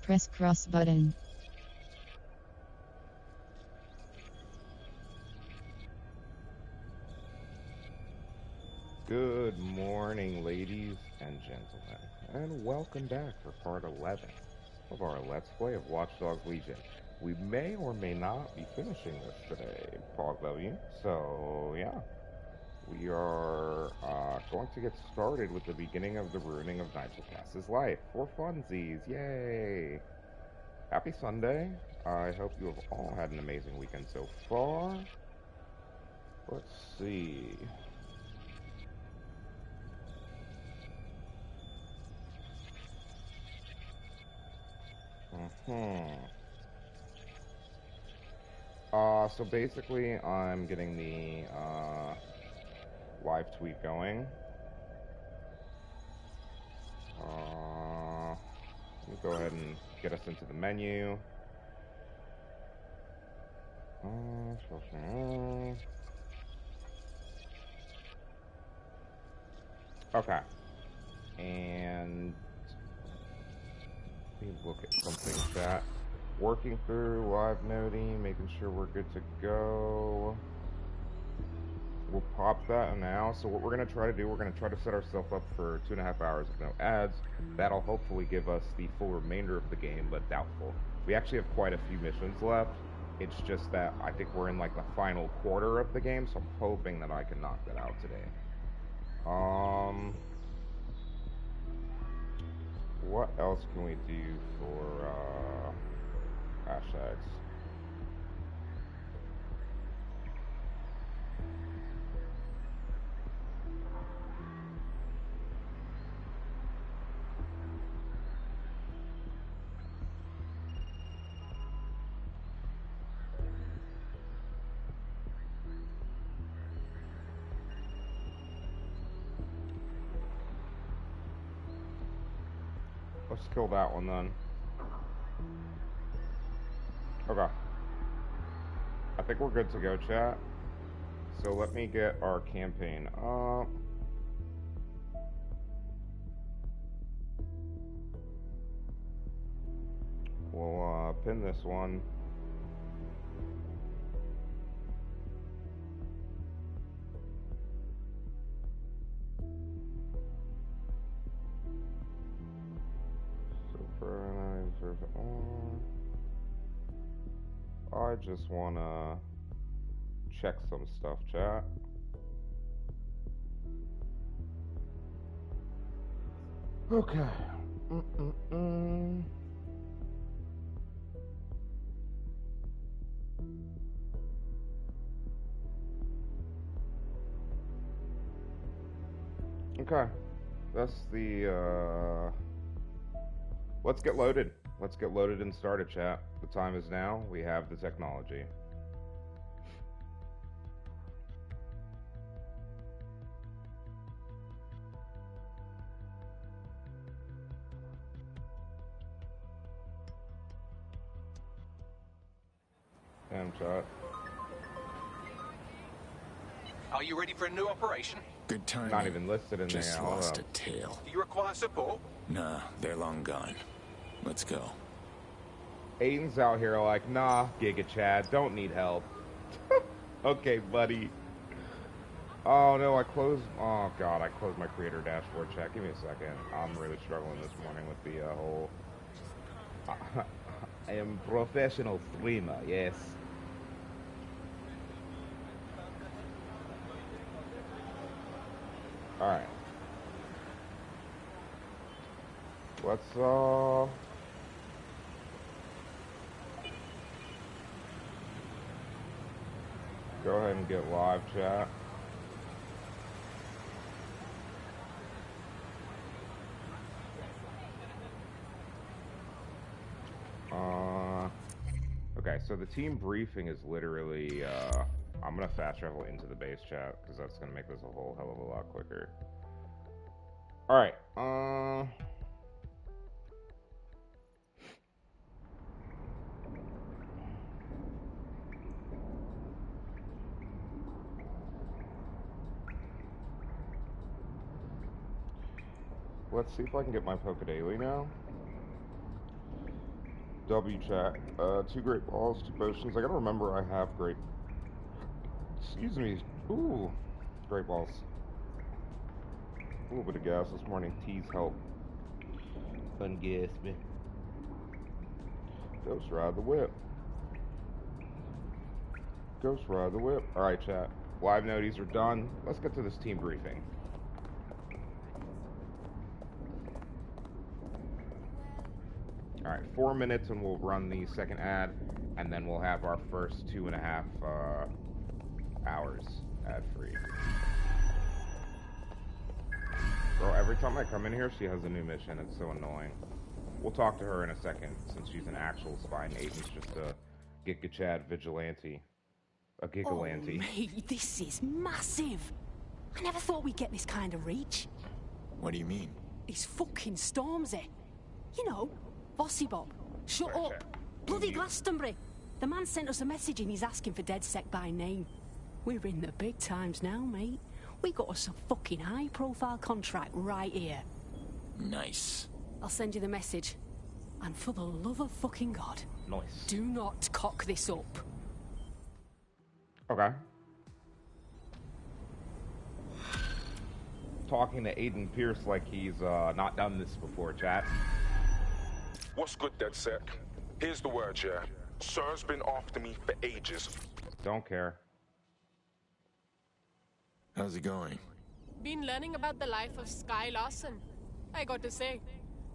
Press cross button. Good morning, ladies and gentlemen, and welcome back for part 11 of our Let's Play of Watch Dogs Legion. We may or may not be finishing this today, Pog W. So, yeah, we are going to get started with the beginning of the ruining of Nigel Cass's life for funsies. Yay! Happy Sunday. I hope you have all had an amazing weekend so far. Let's see. So basically, I'm getting the live tweet going. Let me go ahead and get us into the menu. Okay. And let me look at something, chat. Working through live noting, making sure we're good to go. We'll pop that now. So what we're going to try to do, we're going to try to set ourselves up for 2.5 hours of no ads. That'll hopefully give us the full remainder of the game, but doubtful. We actually have quite a few missions left. It's just that I think we're in like the final quarter of the game, so I'm hoping that I can knock that out today. What else can we do for hashtags? Let's kill that one then. Okay. I think we're good to go, chat. So let me get our campaign up. We'll pin this one. Supervisors on. I just wanna check some stuff, chat. Okay. Okay. That's the, let's get loaded. Let's get loaded and started, chat. The time is now. We have the technology. Damn, chat. Are you ready for a new operation? Good timing. Not even listed in Just there. lost a tail. Do you require support? Nah, they're long gone. Let's go. Aiden's out here like, nah, Giga Chad, don't need help. Okay, buddy. Oh no, oh god, I closed my creator dashboard, chat. Give me a second. I'm really struggling this morning with the whole... I am professional streamer, yes. Alright. Let's, go ahead and get live, chat. Okay, so the team briefing is literally, I'm gonna fast travel into the base, chat, because that's gonna make this a whole hell of a lot quicker. Alright, let's see if I can get my Poke Daily now. W chat. 2 great balls, 2 potions. I gotta remember I have great. Excuse me. Ooh, great balls. A little bit of gas this morning. Teas help. Ungas me. Ghost ride the whip. Ghost ride the whip. Alright, chat. Live noties are done. Let's get to this team briefing. Alright, 4 minutes and we'll run the second ad, and then we'll have our first 2.5 hours ad-free. Bro, every time I come in here, she has a new mission. It's so annoying. We'll talk to her in a second, since she's an actual spy and Aiden's just a Giga-Chad vigilante. A gigalante. Oh, mate, this is massive. I never thought we'd get this kind of reach. What do you mean? It's fucking Stormzy. You know, Bossy Bob. Shut Right, up. chat. Bloody Easy. Glastonbury. The man sent us a message and he's asking for DedSec by name. We're in the big times now, mate. We got us a fucking high-profile contract right here. Nice. I'll send you the message. And for the love of fucking God, Nice. do not cock this up. Okay. Talking to Aiden Pierce like he's not done this before, chat. What's good, DedSec? Here's the word, yeah. Sir's been after me for ages. Don't care. How's it going? Been learning about the life of Sky Larson. I got to say,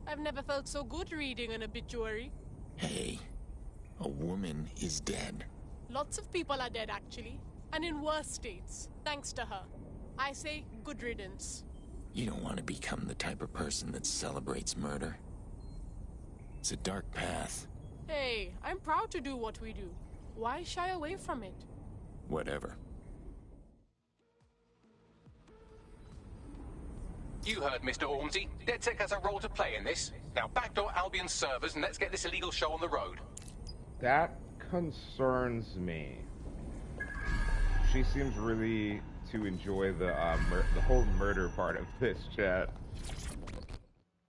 I've never felt so good reading an obituary. Hey, a woman is dead. Lots of people are dead, actually, and in worse states, thanks to her. I say good riddance. You don't want to become the type of person that celebrates murder. It's a dark path. Hey, I'm proud to do what we do. Why shy away from it? Whatever. You heard Mr. Ormsey. DedSec has a role to play in this. Now backdoor Albion's servers and let's get this illegal show on the road. That concerns me. She seems really to enjoy the whole murder part of this, chat.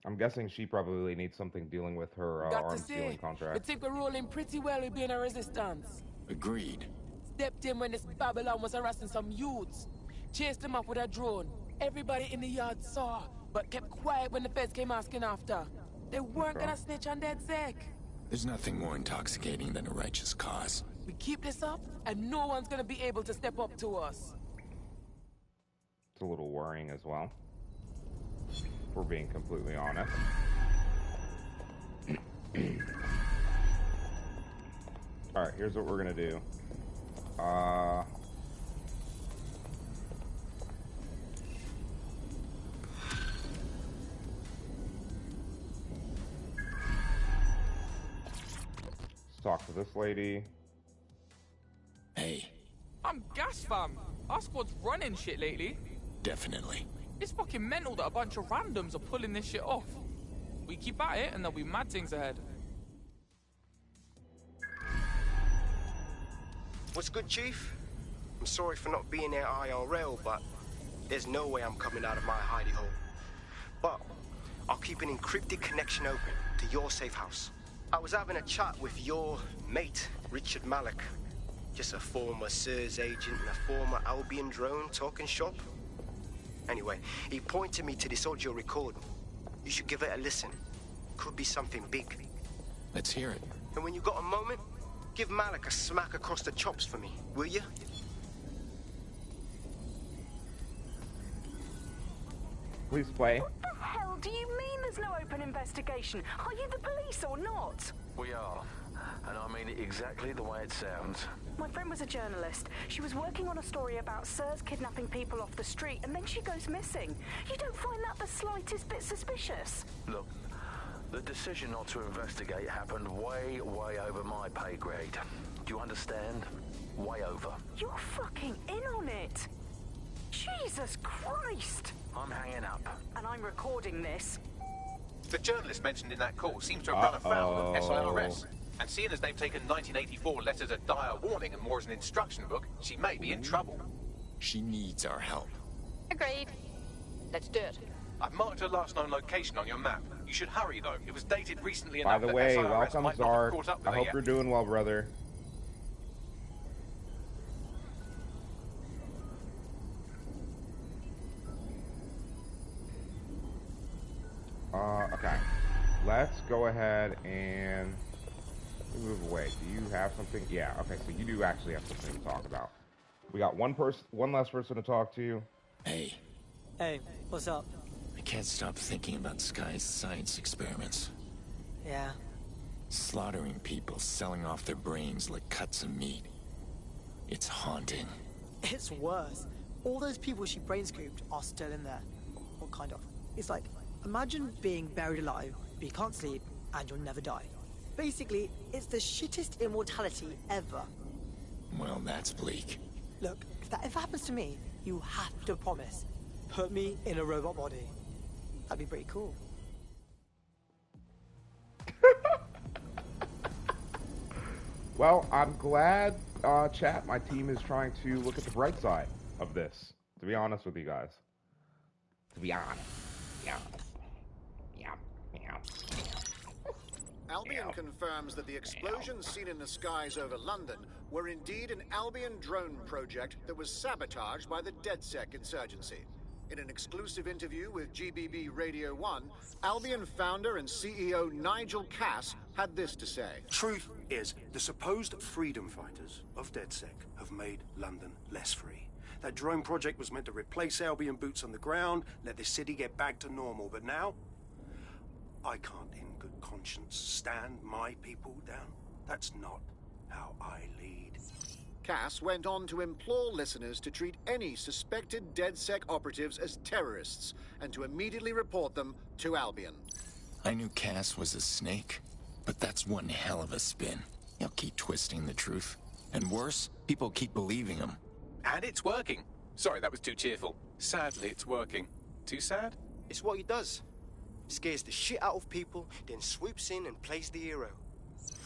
I'm guessing she probably needs something dealing with her arms dealing I contract. think we're rolling pretty well with being a resistance. Agreed. Stepped in when this Babylon was harassing some youths. Chased them up with a drone. Everybody in the yard saw, but kept quiet when the feds came asking after. They weren't gonna snitch on DedSec. There's nothing more intoxicating than a righteous cause. We keep this up, and no one's gonna be able to step up to us. It's a little worrying as well, if we're being completely honest. Alright, here's what we're gonna do. Let's talk to this lady. Hey, I'm gas, fam. Our squad's running shit lately. definitely. It's fucking mental that a bunch of randoms are pulling this shit off. We keep at it and there'll be mad things ahead. What's good, Chief? I'm sorry for not being there IRL, but there's no way I'm coming out of my hidey hole. But I'll keep an encrypted connection open to your safe house. I was having a chat with your mate, Richard Malik. Just a former SIRS agent and a former Albion drone talking shop. Anyway, he pointed me to this audio recording. You should give it a listen. Could be something big. Let's hear it. And when you got a moment, give Malik a smack across the chops for me, will you? Please play. What the hell do you mean there's no open investigation? Are you the police or not? We are. And I mean it exactly the way it sounds. My friend was a journalist. She was working on a story about SIRS kidnapping people off the street, and then she goes missing. You don't find that the slightest bit suspicious? Look, the decision not to investigate happened way, way over my pay grade. Do you understand? Way over. You're fucking in on it. Jesus Christ! I'm hanging up. And I'm recording this. The journalist mentioned in that call seems to have run afoul of SIRS. And seeing as they've taken 1984 letters of dire warning and more as an instruction book, she may be in trouble. She needs our help. Agreed. Let's do it. I've marked her last known location on your map. You should hurry, though. It was dated recently By enough the that way, SIRS welcome, might not have Zark. caught up with I her hope yet. you're doing well, brother. Okay. Let's go ahead and move away. Do you have something? Yeah, okay, so you do actually have something to talk about. We got one less person to talk to. Hey. Hey, what's up? I can't stop thinking about Sky's science experiments. Yeah. Slaughtering people, selling off their brains like cuts of meat. It's haunting. It's worse. All those people she brain scooped are still in there. Well, kind of. It's like, imagine being buried alive, but you can't sleep, and you'll never die. Basically, it's the shittest immortality ever. Well, that's bleak. Look, if that ever happens to me, you have to promise. Put me in a robot body. That'd be pretty cool. Well, I'm glad, chat, my team is trying to look at the bright side of this, to be honest with you guys. To be honest. Yeah. Albion confirms that the explosions seen in the skies over London were indeed an Albion drone project that was sabotaged by the DedSec insurgency. In an exclusive interview with GBB Radio 1, Albion founder and CEO Nigel Cass had this to say. Truth is, the supposed freedom fighters of DedSec have made London less free. That drone project was meant to replace Albion boots on the ground, let the city get back to normal, but now I can't in good conscience stand my people down. That's not how I lead. Cass went on to implore listeners to treat any suspected DedSec operatives as terrorists and to immediately report them to Albion. I knew Cass was a snake, but that's one hell of a spin. He'll keep twisting the truth. And worse, people keep believing him. And it's working. Sorry, that was too cheerful. Sadly, it's working. Too sad? It's what he does. Scares the shit out of people, then swoops in and plays the hero.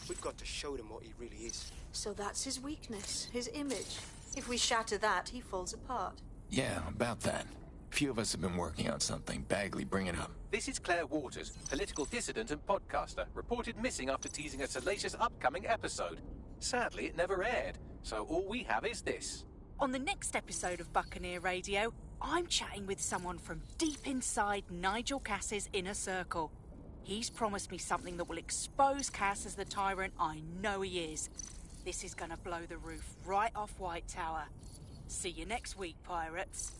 We've got to show them what he really is. So that's his weakness, his image. If we shatter that, he falls apart. Yeah, about that. Few of us have been working on something. Bagley, bring it up. This is Claire Waters, political dissident and podcaster, reported missing after teasing a salacious upcoming episode. Sadly, it never aired, so all we have is this. On the next episode of Buccaneer Radio, I'm chatting with someone from deep inside Nigel Cass's inner circle. He's promised me something that will expose Cass as the tyrant I know he is. This is gonna blow the roof right off White Tower. See you next week, pirates.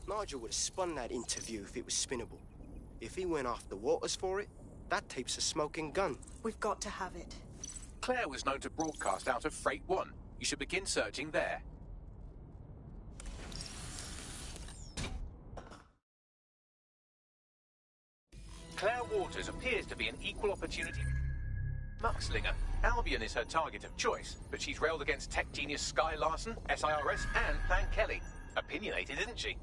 Nigel would have spun that interview if it was spinnable. If he went after Waters for it, that tape's a smoking gun. We've got to have it. Claire was known to broadcast out of Freight 1. You should begin searching there. Claire Waters appears to be an equal opportunity muckslinger. Albion is her target of choice, but she's railed against tech genius Sky Larson, SIRS, and Plan Kelly. Opinionated, isn't she?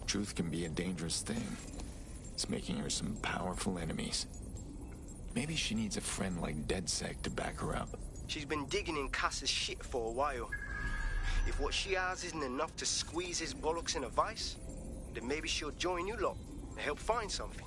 Truth can be a dangerous thing. It's making her some powerful enemies. Maybe she needs a friend like DedSec to back her up. She's been digging in Cass's shit for a while. If what she has isn't enough to squeeze his bollocks in a vice, then maybe she'll join you lot and help find something.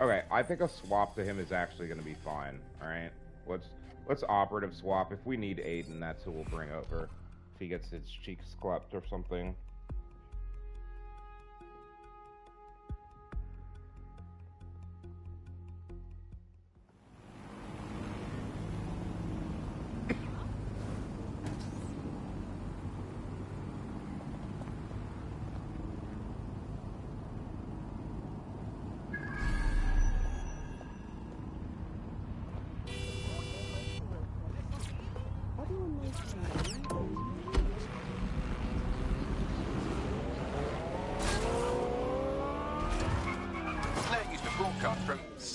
Okay, I think a swap to him is actually going to be fine. All right, let's operative swap. If we need Aiden, that's who we'll bring over. If he gets his cheeks clapped or something.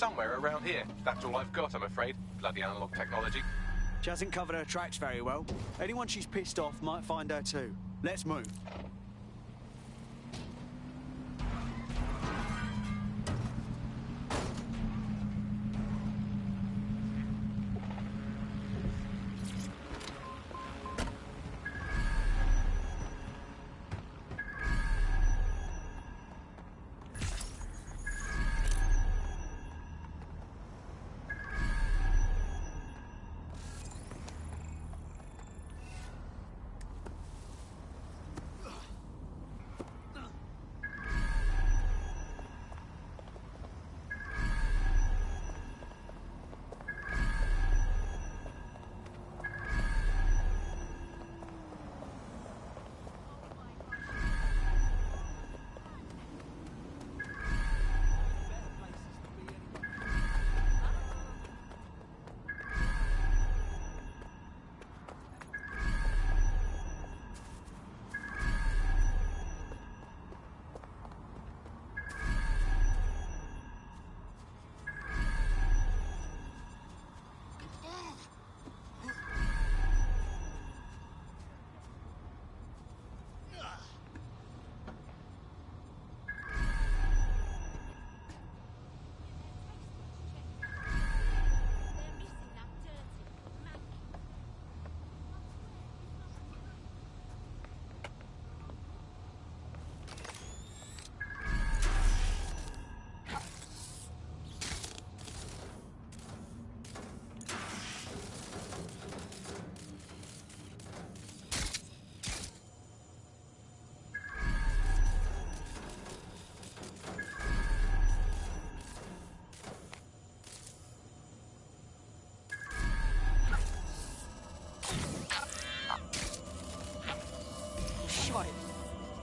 somewhere around here. That's all I've got, I'm afraid. Bloody analog technology. She hasn't covered her tracks very well. Anyone she's pissed off might find her too. Let's move.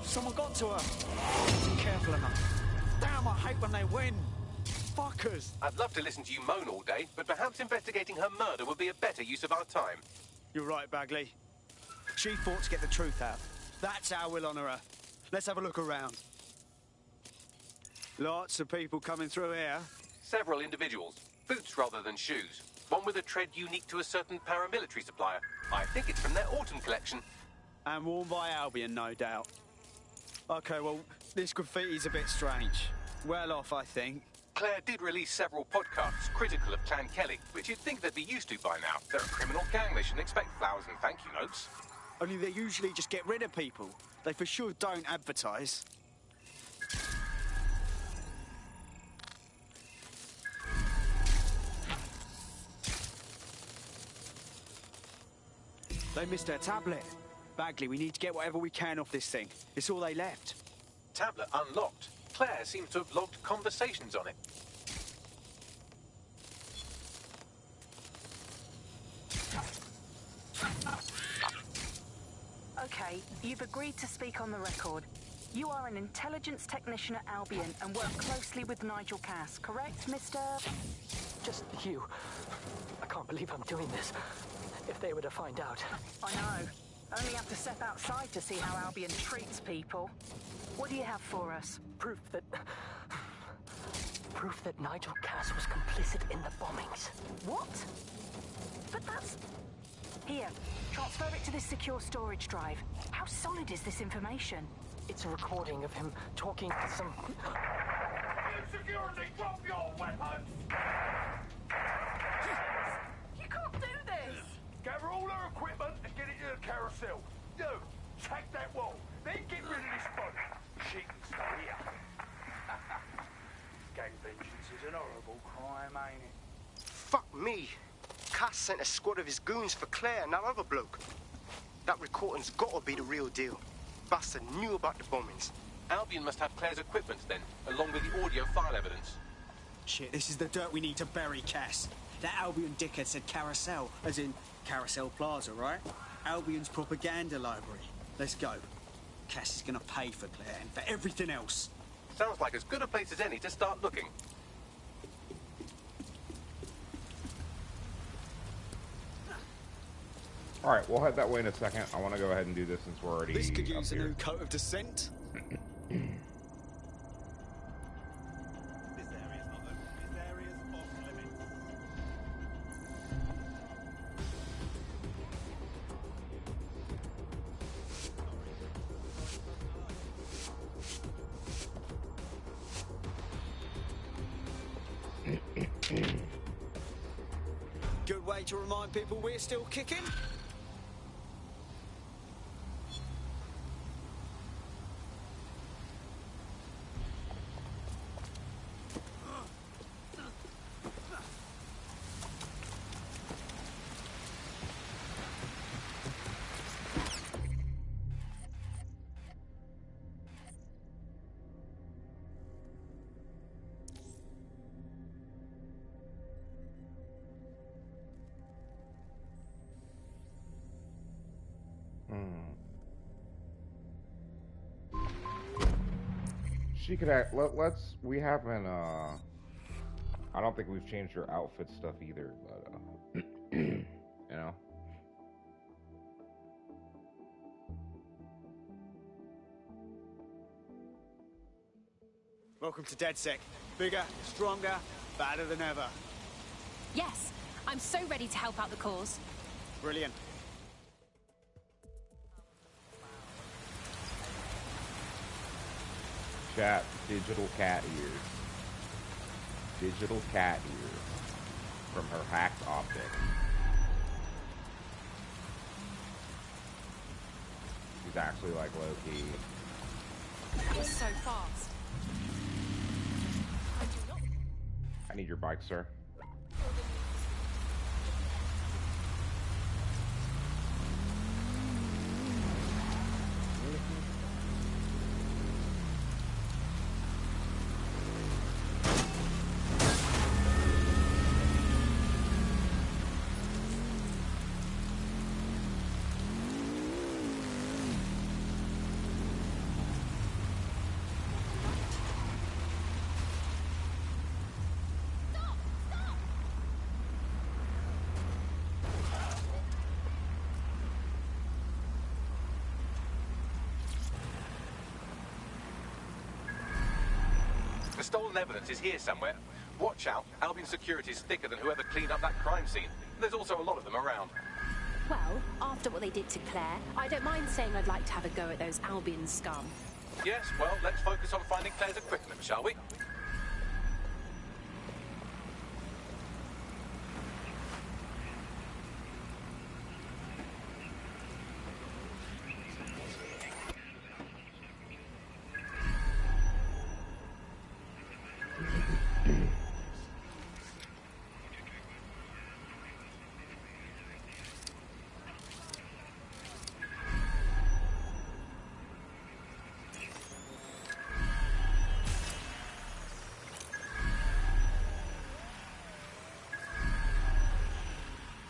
Someone got to her. Wasn't careful enough. Damn, I hate when they win. Fuckers. I'd love to listen to you moan all day, but perhaps investigating her murder would be a better use of our time. You're right, Bagley. She fought to get the truth out. That's how we'll honour her. Let's have a look around. Lots of people coming through here. Several individuals. Boots rather than shoes. One with a tread unique to a certain paramilitary supplier. I think it's from their autumn collection. And worn by Albion, no doubt. Okay, well, this graffiti's a bit strange. Well off, I think. Claire did release several podcasts critical of Clan Kelly, which you'd think they'd be used to by now. They're a criminal gang. They shouldn't expect flowers and thank you notes. Only they usually just get rid of people. They for sure don't advertise. They missed their tablet. Bagley, we need to get whatever we can off this thing. It's all they left. Tablet unlocked. Claire seems to have logged conversations on it. Okay, you've agreed to speak on the record. You are an intelligence technician at Albion and work closely with Nigel Cass, correct, Mr...? Just you. I can't believe I'm doing this. If they were to find out. I know. Only have to step outside to see how Albion treats people. What do you have for us? Proof that Nigel Cass was complicit in the bombings. What? But that's... Here, transfer it to this secure storage drive. How solid is this information? It's a recording of him talking to some... Security, drop your weapons! You can't do this! Gather all her equipment and get it to the carousel. You, take that wall, then get rid of this body. She can stay here. Gang vengeance is an horrible crime, ain't it? Fuck me. Cass sent a squad of his goons for Claire and that other bloke. That recording's gotta be the real deal. Bastard knew about the bombings. Albion must have Claire's equipment then, along with the audio file evidence. Shit, this is the dirt we need to bury Cass. That Albion dickhead said Carousel, as in Carousel Plaza, right? Albion's propaganda library. Let's go. Cass is gonna pay for Claire and for everything else. Sounds like as good a place as any to start looking. Alright, we'll head that way in a second. I want to go ahead and do this since we're already This could up use a here. new coat of dissent. way to remind people we're still kicking? She could act. Let's. We haven't. I don't think we've changed her outfit stuff either. But you know. Welcome to DedSec. Bigger, stronger, badder than ever. Yes, I'm so ready to help out the cause. Brilliant. Chat, digital cat ears. Digital cat ears from her hacked optic. She's actually like low-key. He's so fast. I need your bike, sir. The stolen evidence is here somewhere. Watch out, Albion security is thicker than whoever cleaned up that crime scene. There's also a lot of them around. Well, after what they did to Claire, I don't mind saying I'd like to have a go at those Albion scum. Yes, well, let's focus on finding Claire's equipment, shall we?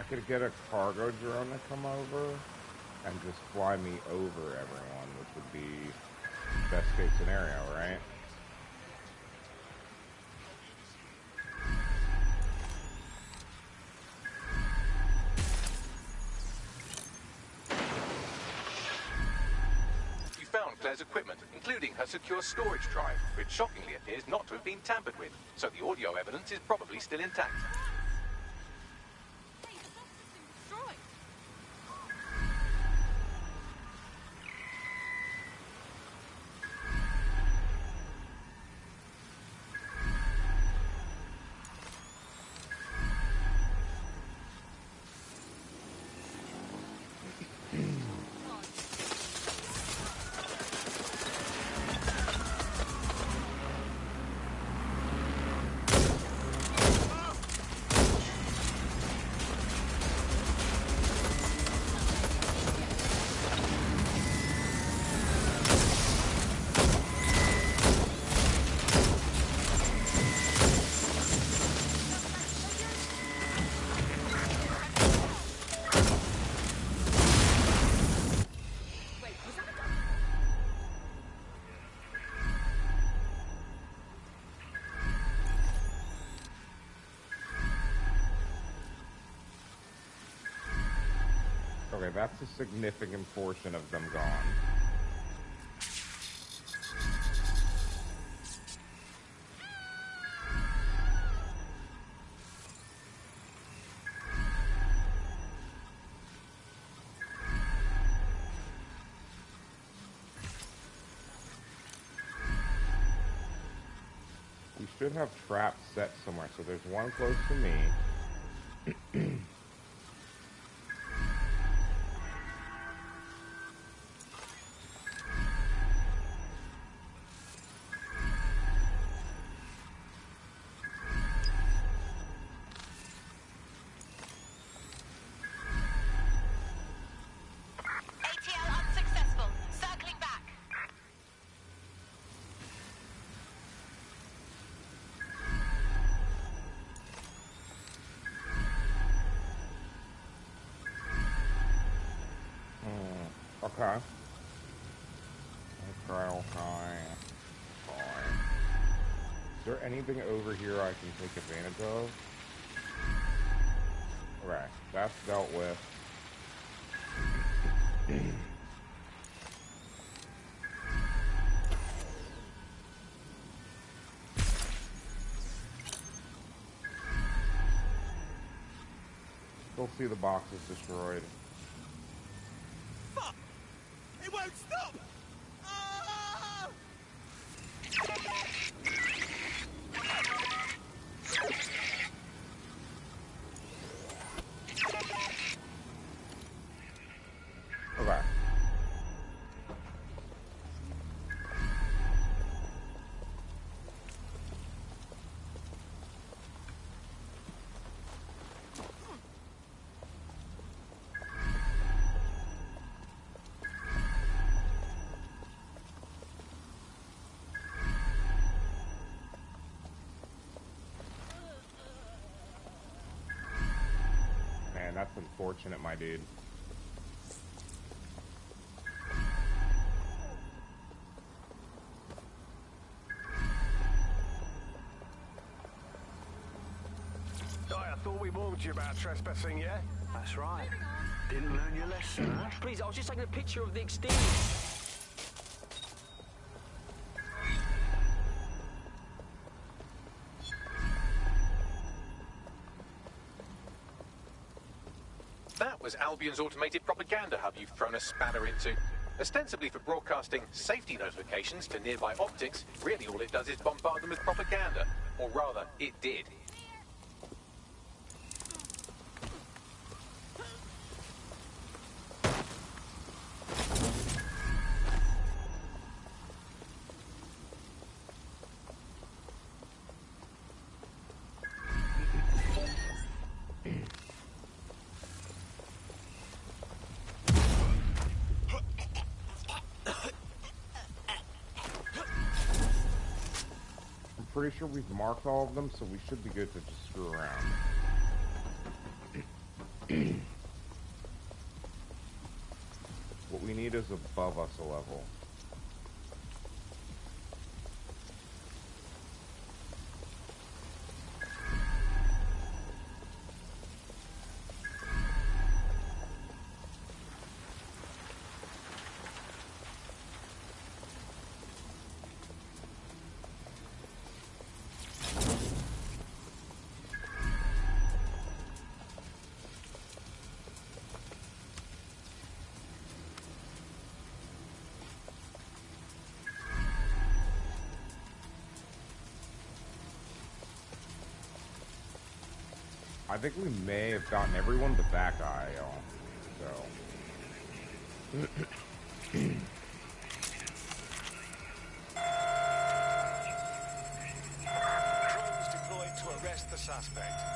Could get a cargo drone to come over and just fly me over everyone, which would be best case scenario, right? You found Claire's equipment, including her secure storage drive, which shockingly appears not to have been tampered with, so the audio evidence is probably still intact. Okay, that's a significant portion of them gone. We should have traps set somewhere. So there's one close to me. Okay. Okay. Fine. Is there anything over here I can take advantage of? Okay, that's dealt with. Still see the boxes destroyed. Fuck! It won't stop! Ah! Okay. Man, that's unfortunate, my dude. I thought we warned you about trespassing, yeah? That's right. Didn't learn your lesson, huh? Please, I was just taking a picture of the exterior. That was Albion's automated propaganda hub you've thrown a spanner into. Ostensibly for broadcasting safety notifications to nearby optics, really all it does is bombard them with propaganda. Or rather, it did. Pretty sure we've marked all of them, so we should be good to just screw around. What we need is above us a level. I think we may have gotten everyone but that guy, so. Drones deployed to arrest the suspect.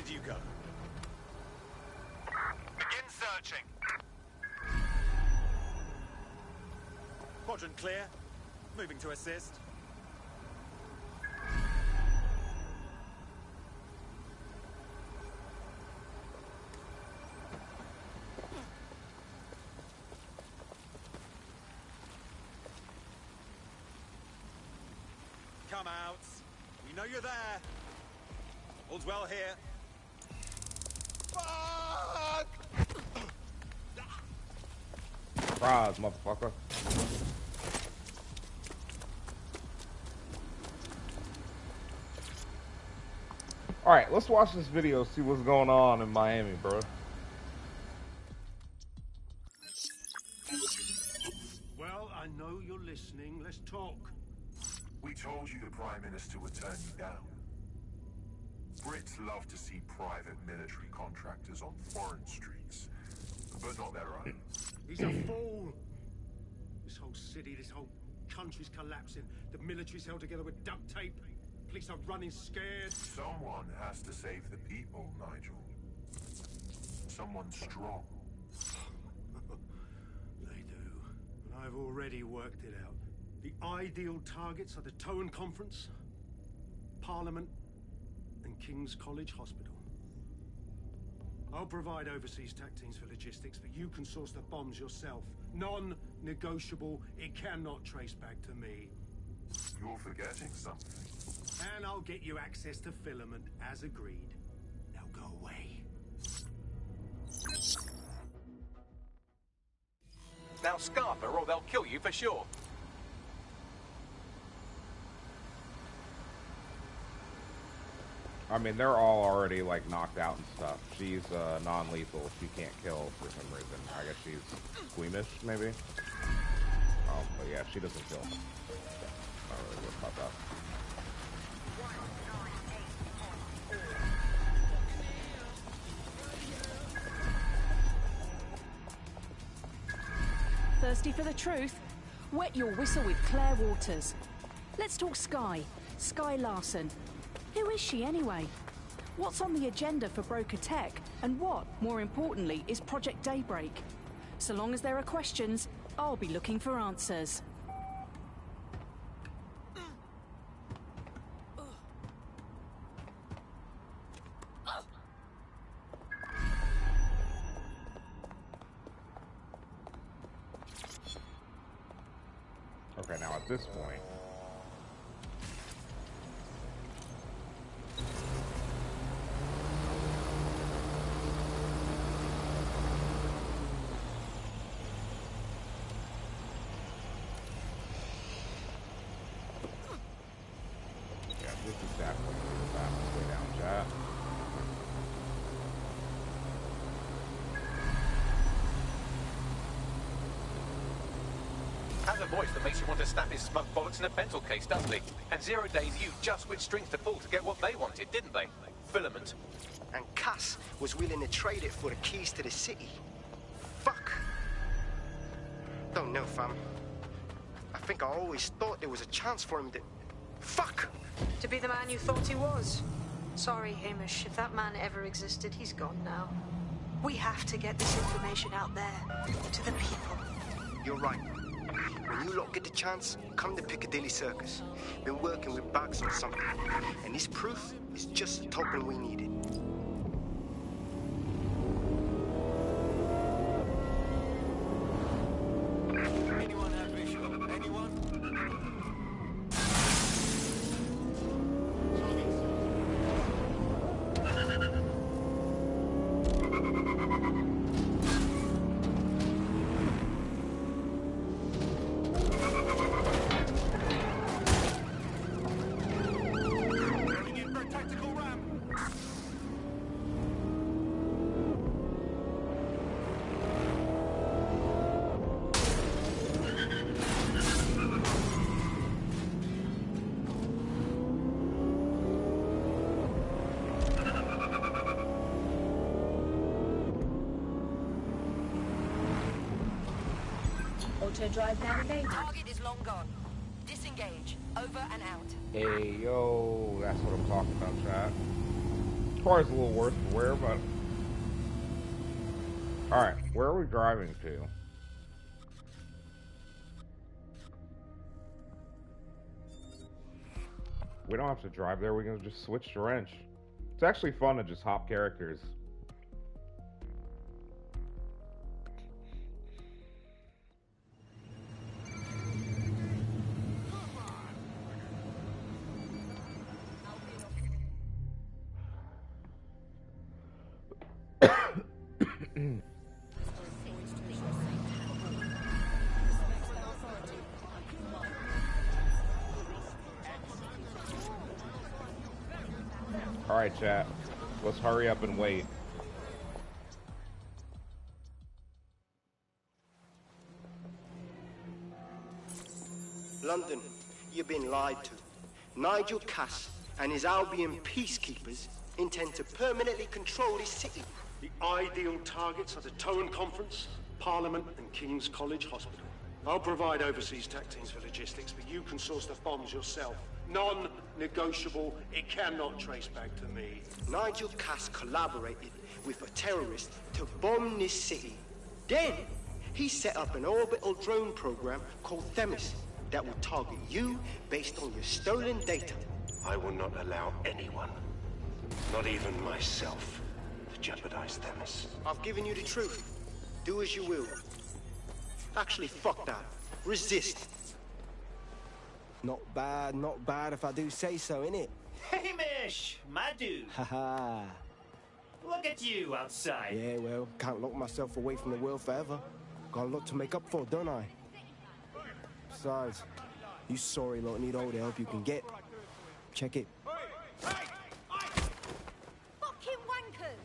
did you go? Begin searching. Quadrant clear. Moving to assist. Come out. We know you're there. All's well here. Fuck! Surprise, motherfucker. Alright, let's watch this video, see what's going on in Miami, bro. Well, I know you're listening. Let's talk. We told you the Prime Minister would turn you down. Brits love to see private military contractors on foreign streets, but not their own. He's a fool. This whole city, this whole country's collapsing. The military's held together with duct tape. Police are running scared. Someone has to save the people, Nigel. Someone strong. They do. And I've already worked it out. The ideal targets are the Towan Conference, Parliament, and King's College Hospital. I'll provide overseas tac teams for logistics, but you can source the bombs yourself. Non-negotiable. It cannot trace back to me. You're forgetting something. And I'll get you access to filament, as agreed. Now go away. Now scarf her or they'll kill you for sure. I mean, they're all already, like, knocked out and stuff. She's non-lethal. She can't kill for some reason. I guess she's squeamish, maybe? But yeah, she doesn't kill. Not really worried about that. Thirsty for the truth? Wet your whistle with Claire Waters. Let's talk Skye. Skye Larson. Who is she anyway? What's on the agenda for Broker Tech? And what, more importantly, is Project Daybreak? So long as there are questions, I'll be looking for answers. Okay, now at this point... Yeah, this is definitely the fastest way down, chat. Has a voice that makes you want to snap his smug bollocks in a pencil case, doesn't he? And 0 Days used just which strings to pull to get what they wanted, didn't they? Filament. And Cass was willing to trade it for the keys to the city. Fuck. Don't know, fam. I think I always thought there was a chance for him to... Fuck! To be the man you thought he was. Sorry, Hamish. If that man ever existed, he's gone now. We have to get this information out there, to the people. You're right. When you lot get the chance, come to Piccadilly Circus. Been working with Bags on something, and this proof is just the token we needed. Anyone have visual? Anyone? Going in for a tactical ram. Auto drive now enabled. Target is long gone. Disengage. Over and out. Hey, yo, that's what I'm talking about, chat. part's a little worse for wear, but... Alright, where are we driving to? We don't have to drive there, we can just switch to wrench. It's actually fun to just hop characters. Alright, chat. Let's hurry up and wait. London, you've been lied to. Nigel Cass and his Albion peacekeepers intend to permanently control this city. The ideal targets are the Towan Conference, Parliament, and King's College Hospital. I'll provide overseas tech teams for logistics, but you can source the bombs yourself. Non-negotiable. It cannot trace back to me. Nigel Cass collaborated with a terrorist to bomb this city. Then, he set up an orbital drone program called Themis that will target you based on your stolen data. I will not allow anyone, not even myself, to jeopardize Themis. I've given you the truth. Do as you will. Actually, fuck that. Resist. Not bad if I do say so, innit? Hey, Mish! My dude! Haha. Look at you outside. Yeah, well, can't lock myself away from the world forever. Got a lot to make up for, don't I? Besides, you sorry lot need all the help you can get. Check it. Fucking wankers!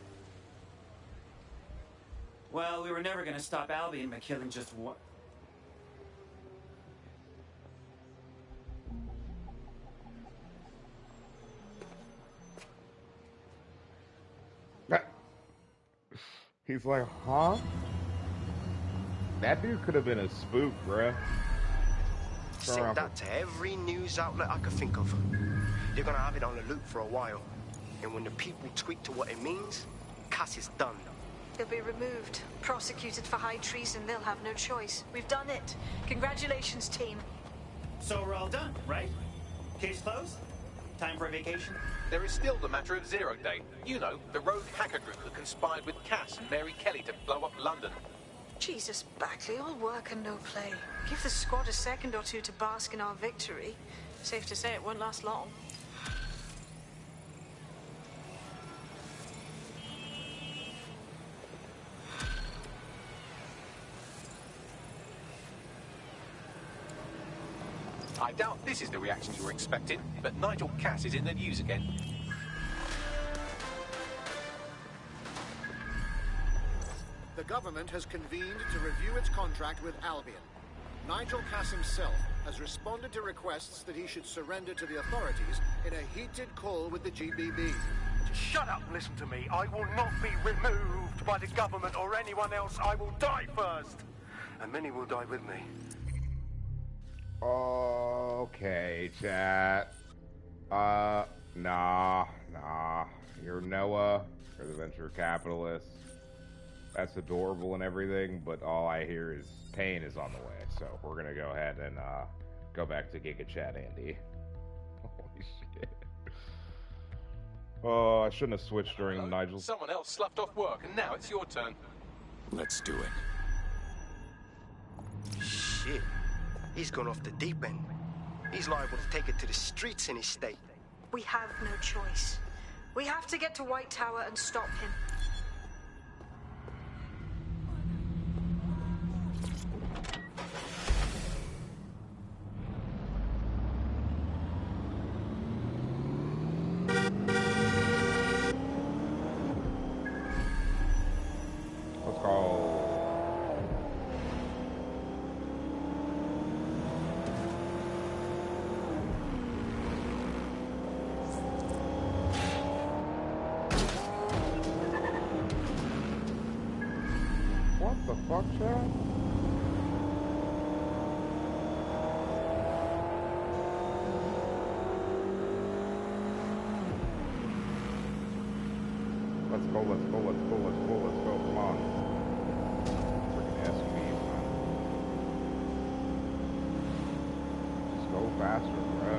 Well, we were never gonna stop Albion by killing just one. He's like, huh? That dude could have been a spook, bruh. Sent that to every news outlet I could think of. They're gonna have it on the loop for a while. And when the people tweak to what it means, Cass is done. He'll be removed, prosecuted for high treason. They'll have no choice. We've done it. Congratulations, team. So we're all done, right? Case closed? Time for a vacation? There is still the matter of Zero Day. You know, the rogue hacker group that conspired with Cass and Mary Kelly to blow up London. Jesus, Backley, all work and no play. Give the squad a second or two to bask in our victory. Safe to say it won't last long. I doubt this is the reaction you were expecting, but Nigel Cass is in the news again. The government has convened to review its contract with Albion. Nigel Cass himself has responded to requests that he should surrender to the authorities in a heated call with the GBB. Just shut up and listen to me. I will not be removed by the government or anyone else. I will die first. And many will die with me. Okay, chat. Nah. You're Noah. You're the venture capitalist. That's adorable and everything, but all I hear is pain is on the way. So we're gonna go ahead and go back to Giga Chat, Andy. Holy shit. Oh, I shouldn't have switched during Nigel's. Someone else sloughed off work, and now it's your turn. Let's do it. Shit. He's gone off the deep end. He's liable to take it to the streets in his state. We have no choice. We have to get to White Tower and stop him. Let's go. What the fuck, chat? let's go, let's go, let's go, let's go, let's go. Come on. Freaking SUVs, man. Just go faster, bro.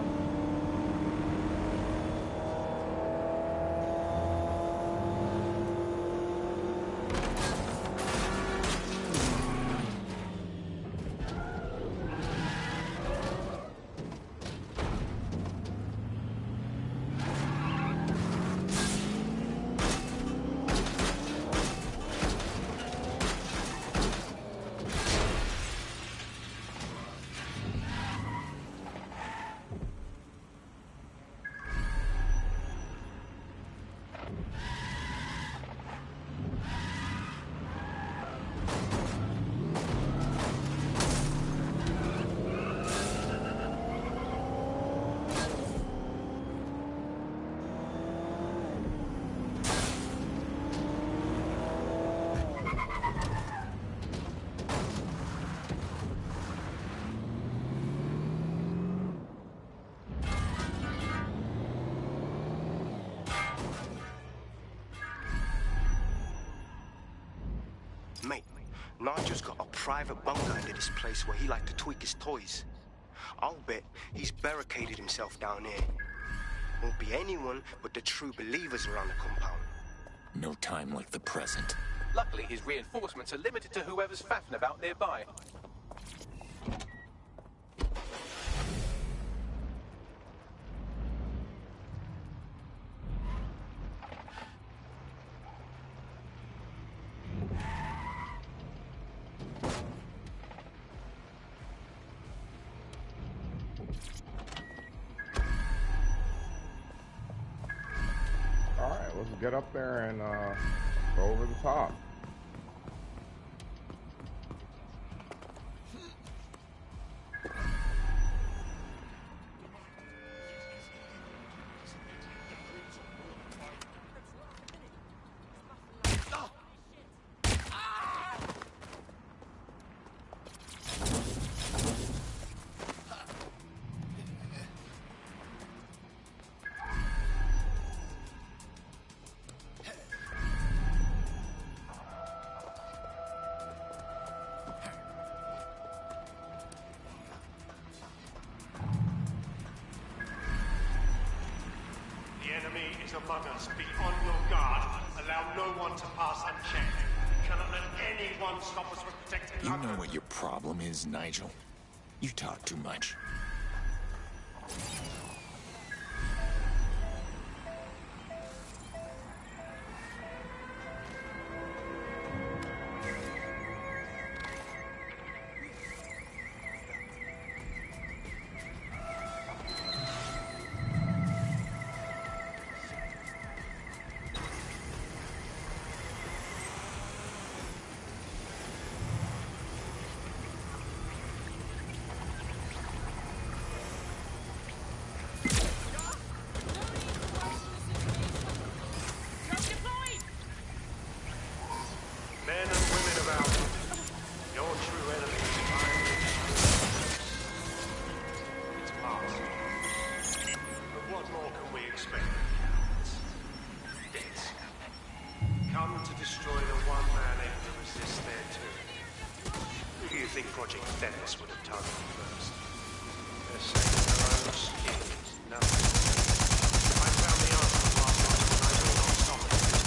Mate, Nigel's got a private bunker under this place where he liked to tweak his toys. I'll bet he's barricaded himself down here. Won't be anyone but the true believers around the compound. No time like the present. Luckily, his reinforcements are limited to whoever's faffing about nearby. Alright, let's get up there and go over the top. Among us, be on your guard. Allow no one to pass unchecked. You cannot let anyone stop us from protecting You London. know what your problem is, Nigel? You talk too much. Men and women of Albion, your true enemy is finally it's past. But what more can we expect? Death. Come to destroy the one man able to resist their tomb. Who do you think Project Dennis would have targeted first? They're saving their own skin. Nothing. I found the answer last night when I was on top of it.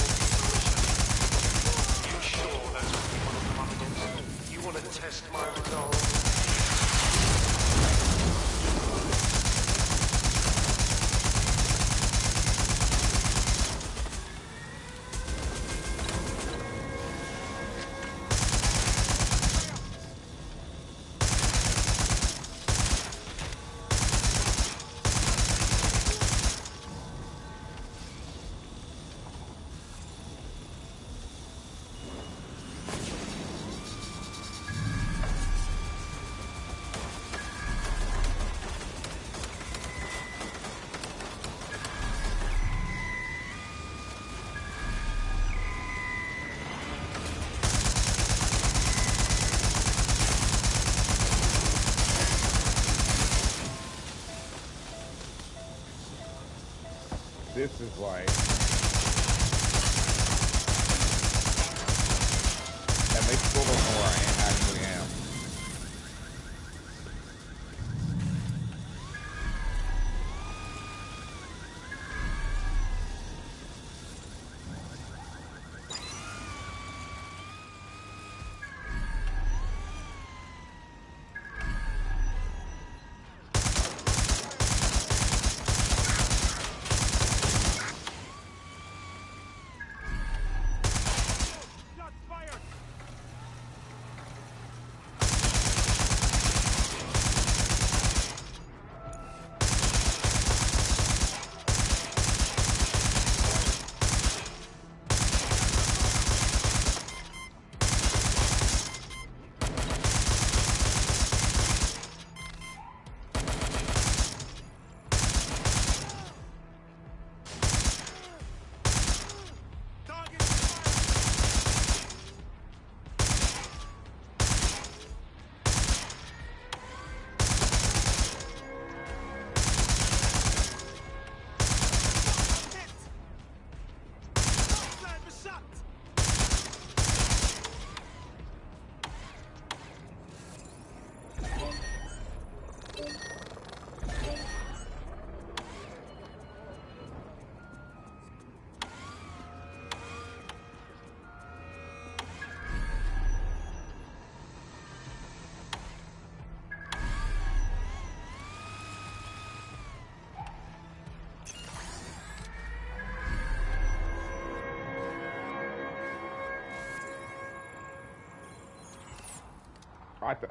Sure, that's what you want to come up against. You want to test my resolve? This is like and they still don't know where I actually am.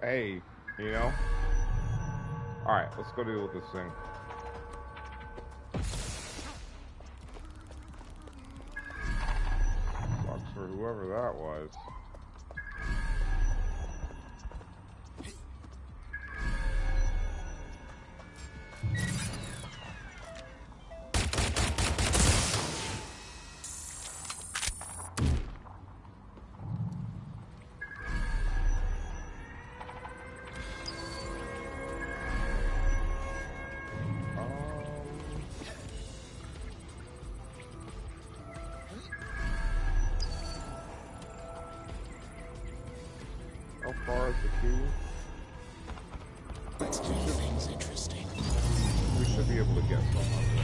Hey, you know? Alright, let's go deal with this thing. Sucks for whoever that was. How far is the key? Let's do things interesting. We should be able to get some of it.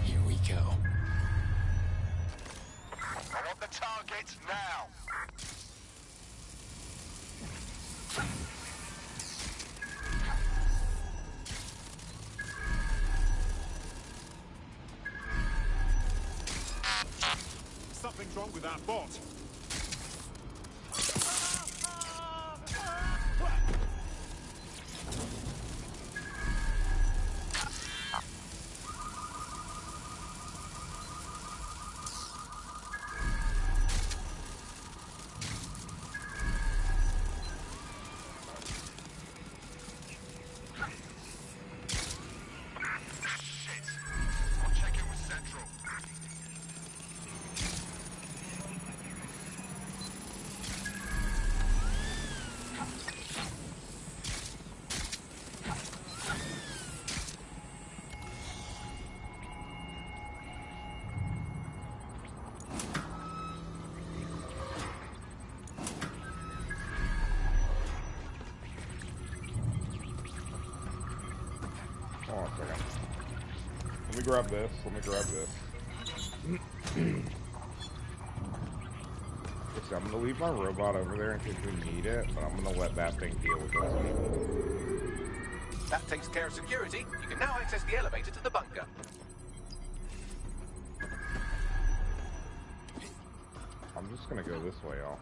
Here we go. I want the target now. Something's wrong with that bot. Hold on a second. Let me grab this. Let me grab this. Listen, I'm gonna leave my robot over there in case we need it, but I'm gonna let that thing deal with this. That takes care of security. You can now access the elevator to the bunker. I'm just gonna go this way, y'all.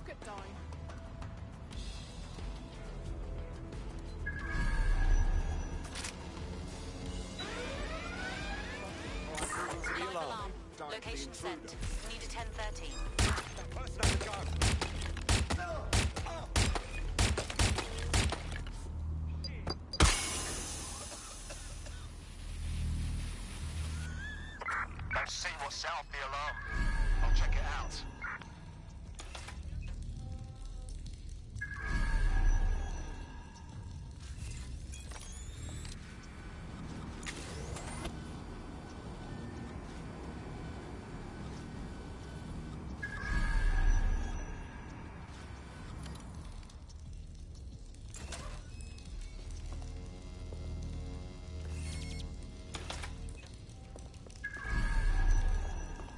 rocket down. Alarm. Location sent. Need a 10:30. Don't see what's out the alarm. I'll check it out.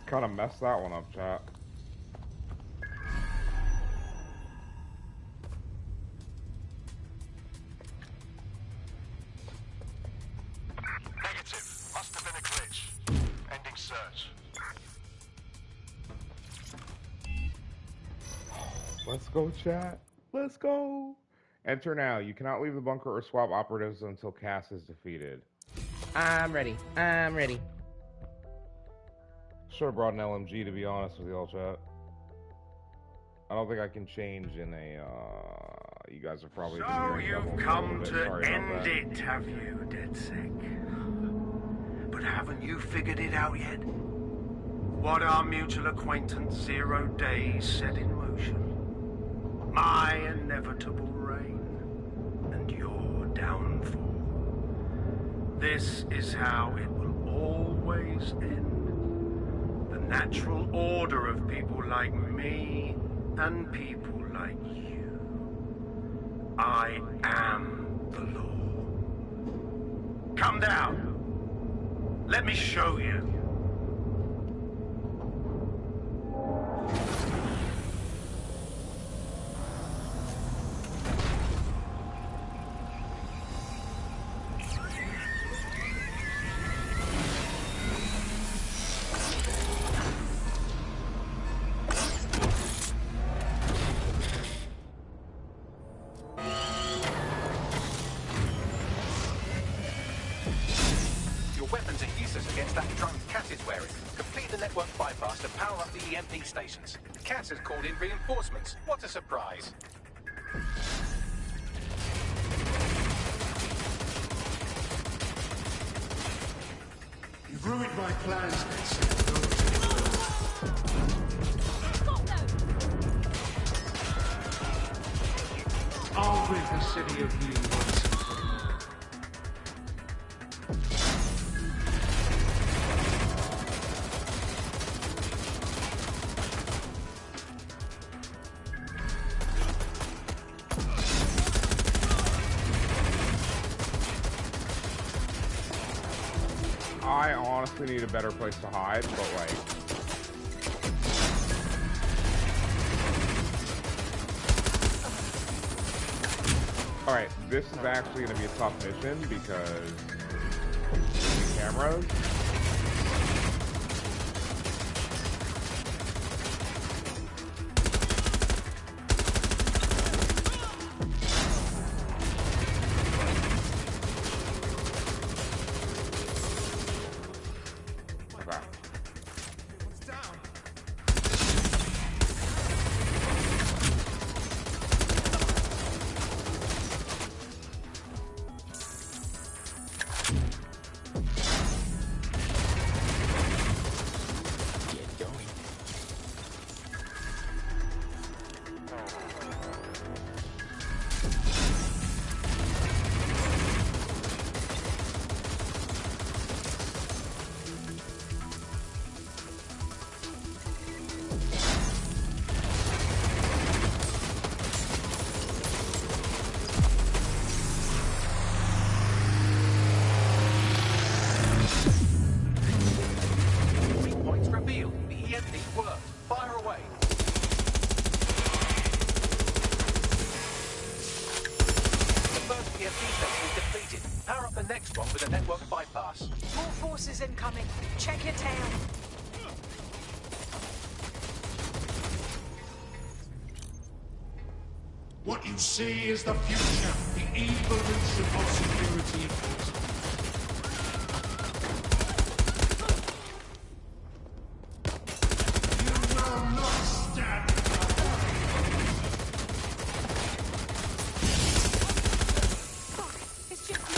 Kind of messed that one up, chat. Negative. Must have been a glitch. Ending search. Let's go, chat. Let's go. Enter now. You cannot leave the bunker or swap operatives until Cass is defeated. I'm ready. I'm ready. Should have brought an LMG, to be honest with y'all, chat. I don't think I can change in a, you guys are probably... So you've come to end it, have you, DedSec? But haven't you figured it out yet? What our mutual acquaintance 0 Days set in motion? My inevitable reign and your downfall. This is how it will always end. The natural order of people like me and people like you. I am the law. Come down. Let me show you. Stations. Cass has called in reinforcements. What a surprise. You've ruined my plans, Nixon. I'll rid the city of you once and for all. I honestly need a better place to hide, but like... Alright, this is actually going to be a tough mission because... cameras. Incoming. Check your tail. What you see is the future, the evolution of security enforcement. You will not stand. It's just me.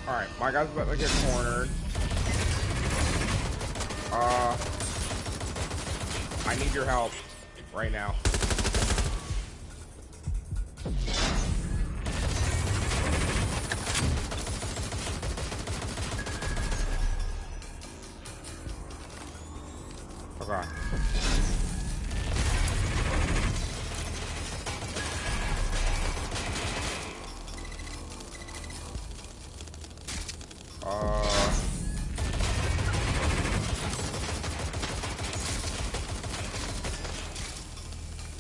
Alright, my guy's about to get cornered. I need your help right now. Okay.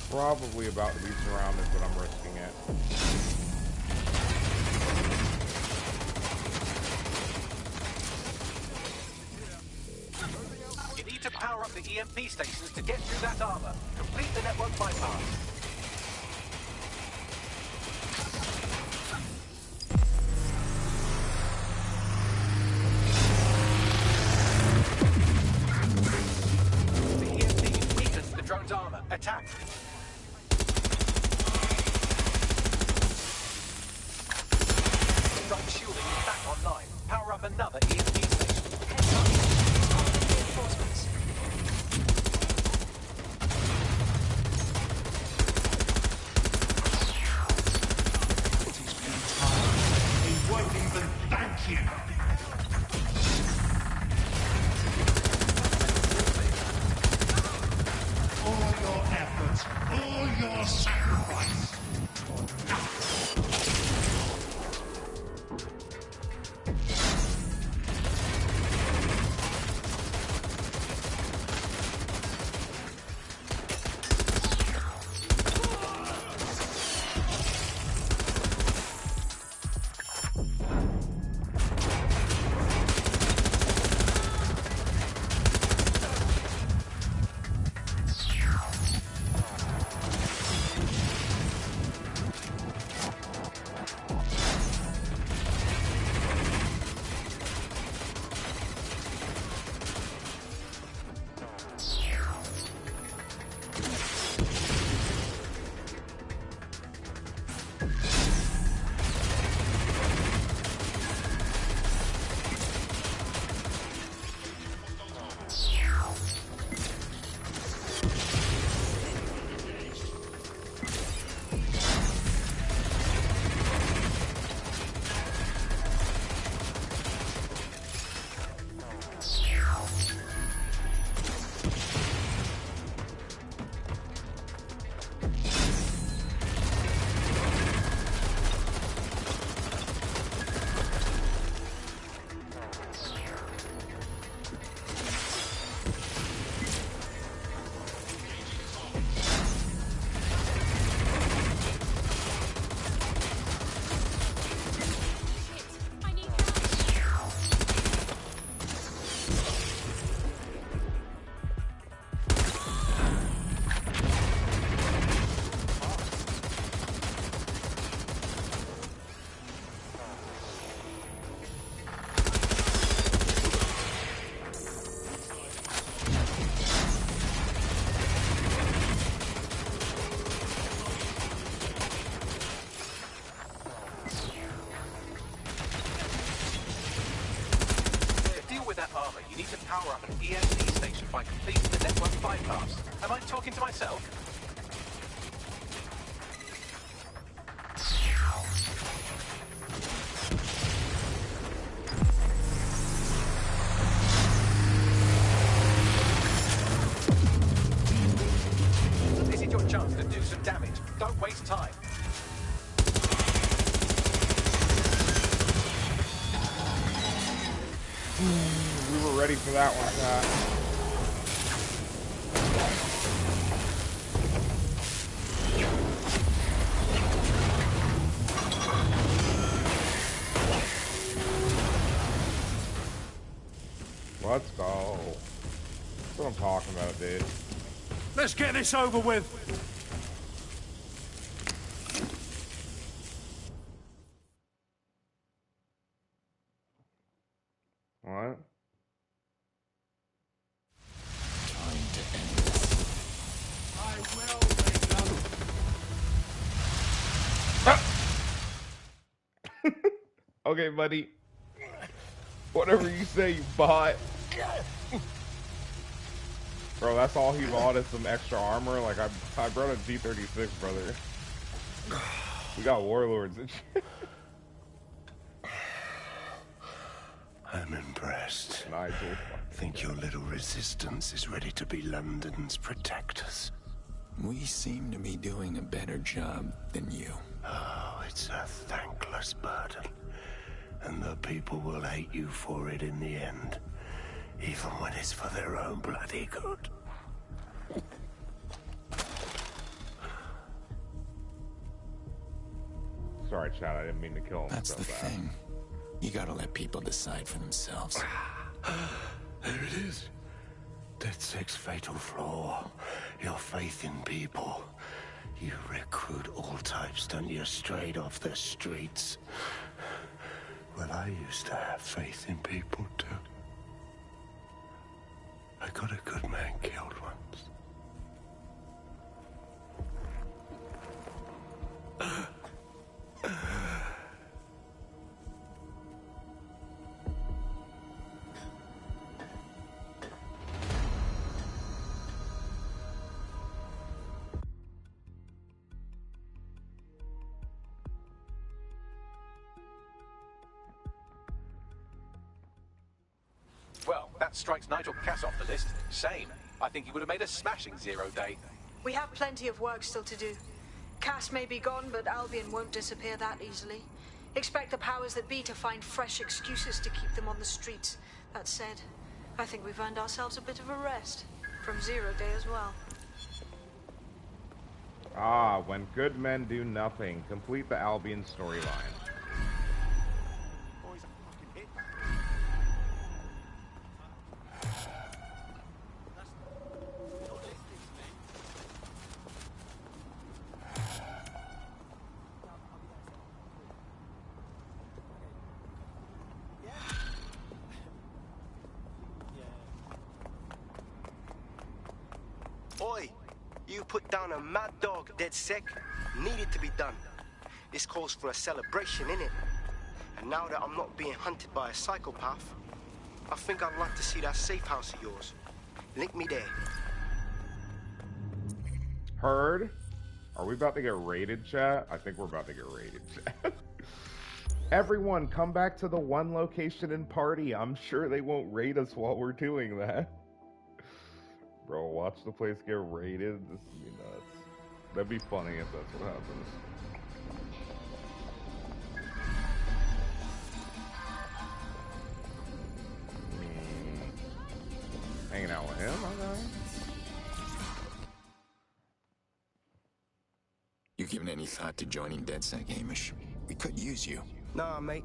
Probably about to be surrounded, but I'm risking it. You need to power up the EMP stations to get through that armor. Complete the network bypass. The EMP weakens the drone's armor. Attack. Drone shielding is back online. Power up another EMP station. Heads up. Reinforcements. He won't even thank you. All your efforts, all your sacrifice. You need to power up an EMP station by completing the network bypass. Am I talking to myself? we're ready for that one, Pat. Let's go. That's what I'm talking about, dude. Let's get this over with. What? Time to end this. I will make them. Okay, buddy. Whatever you say, you bot. Bro, that's all he bought is some extra armor. Like, I brought a T-36, brother. We got warlords and shit. I'm impressed. Nigel. Think your little resistance is ready to be London's protectors? We seem to be doing a better job than you. Oh, it's a thankless burden. And the people will hate you for it in the end. Even when it's for their own bloody good. Sorry, Chad, I didn't mean to kill him. That's the thing. You gotta let people decide for themselves. There it is. DedSec's fatal flaw. Your faith in people. You recruit all types, don't you, straight off the streets. Well, I used to have faith in people, too. I got a good man killed once. Well, that strikes Nigel Cass off the list. Same. I think he would have made a smashing 0 day. We have plenty of work still to do. Cass may be gone, but Albion won't disappear that easily. Expect the powers that be to find fresh excuses to keep them on the streets. That said, I think we've earned ourselves a bit of a rest. From 0 day as well. Ah, when good men do nothing. Complete the Albion storyline. Oi, you put down a mad dog, DedSec. Needed to be done. This calls for a celebration, innit? And now that I'm not being hunted by a psychopath, I think I'd like to see that safe house of yours. Link me there. Heard? Are we about to get raided, chat? I think we're about to get raided, chat. Everyone, come back to the one location and party. I'm sure they won't raid us while we're doing that. Bro, watch the place get raided. This would be nuts. That'd be funny if that's what happens. Hanging out with him, okay. You given any thought to joining DedSec, Hamish? We could use you. Nah, mate.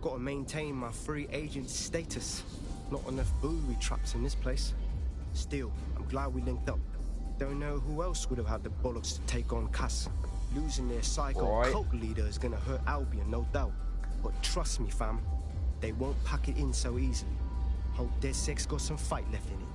Gotta maintain my free agent status. Not enough booby traps in this place. Still, I'm glad we linked up. Don't know who else would have had the bollocks to take on Cass. Losing their psycho cult leader is gonna hurt Albion, no doubt. But trust me, fam, they won't pack it in so easily. Hope DedSec's got some fight left in it.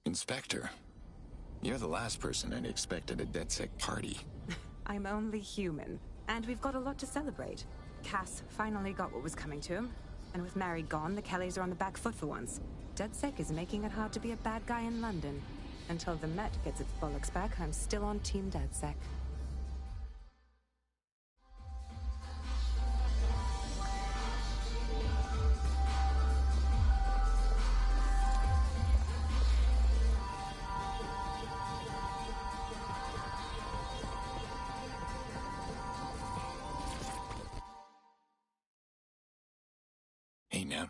Inspector, You're the last person I'd expect at a DedSec party. I'm only human, and we've got a lot to celebrate. Cass finally got what was coming to him, and with Mary gone, the Kellys are on the back foot for once. DedSec is making it hard to be a bad guy in London. Until the Met gets its bollocks back, I'm still on Team DedSec. Hey, now.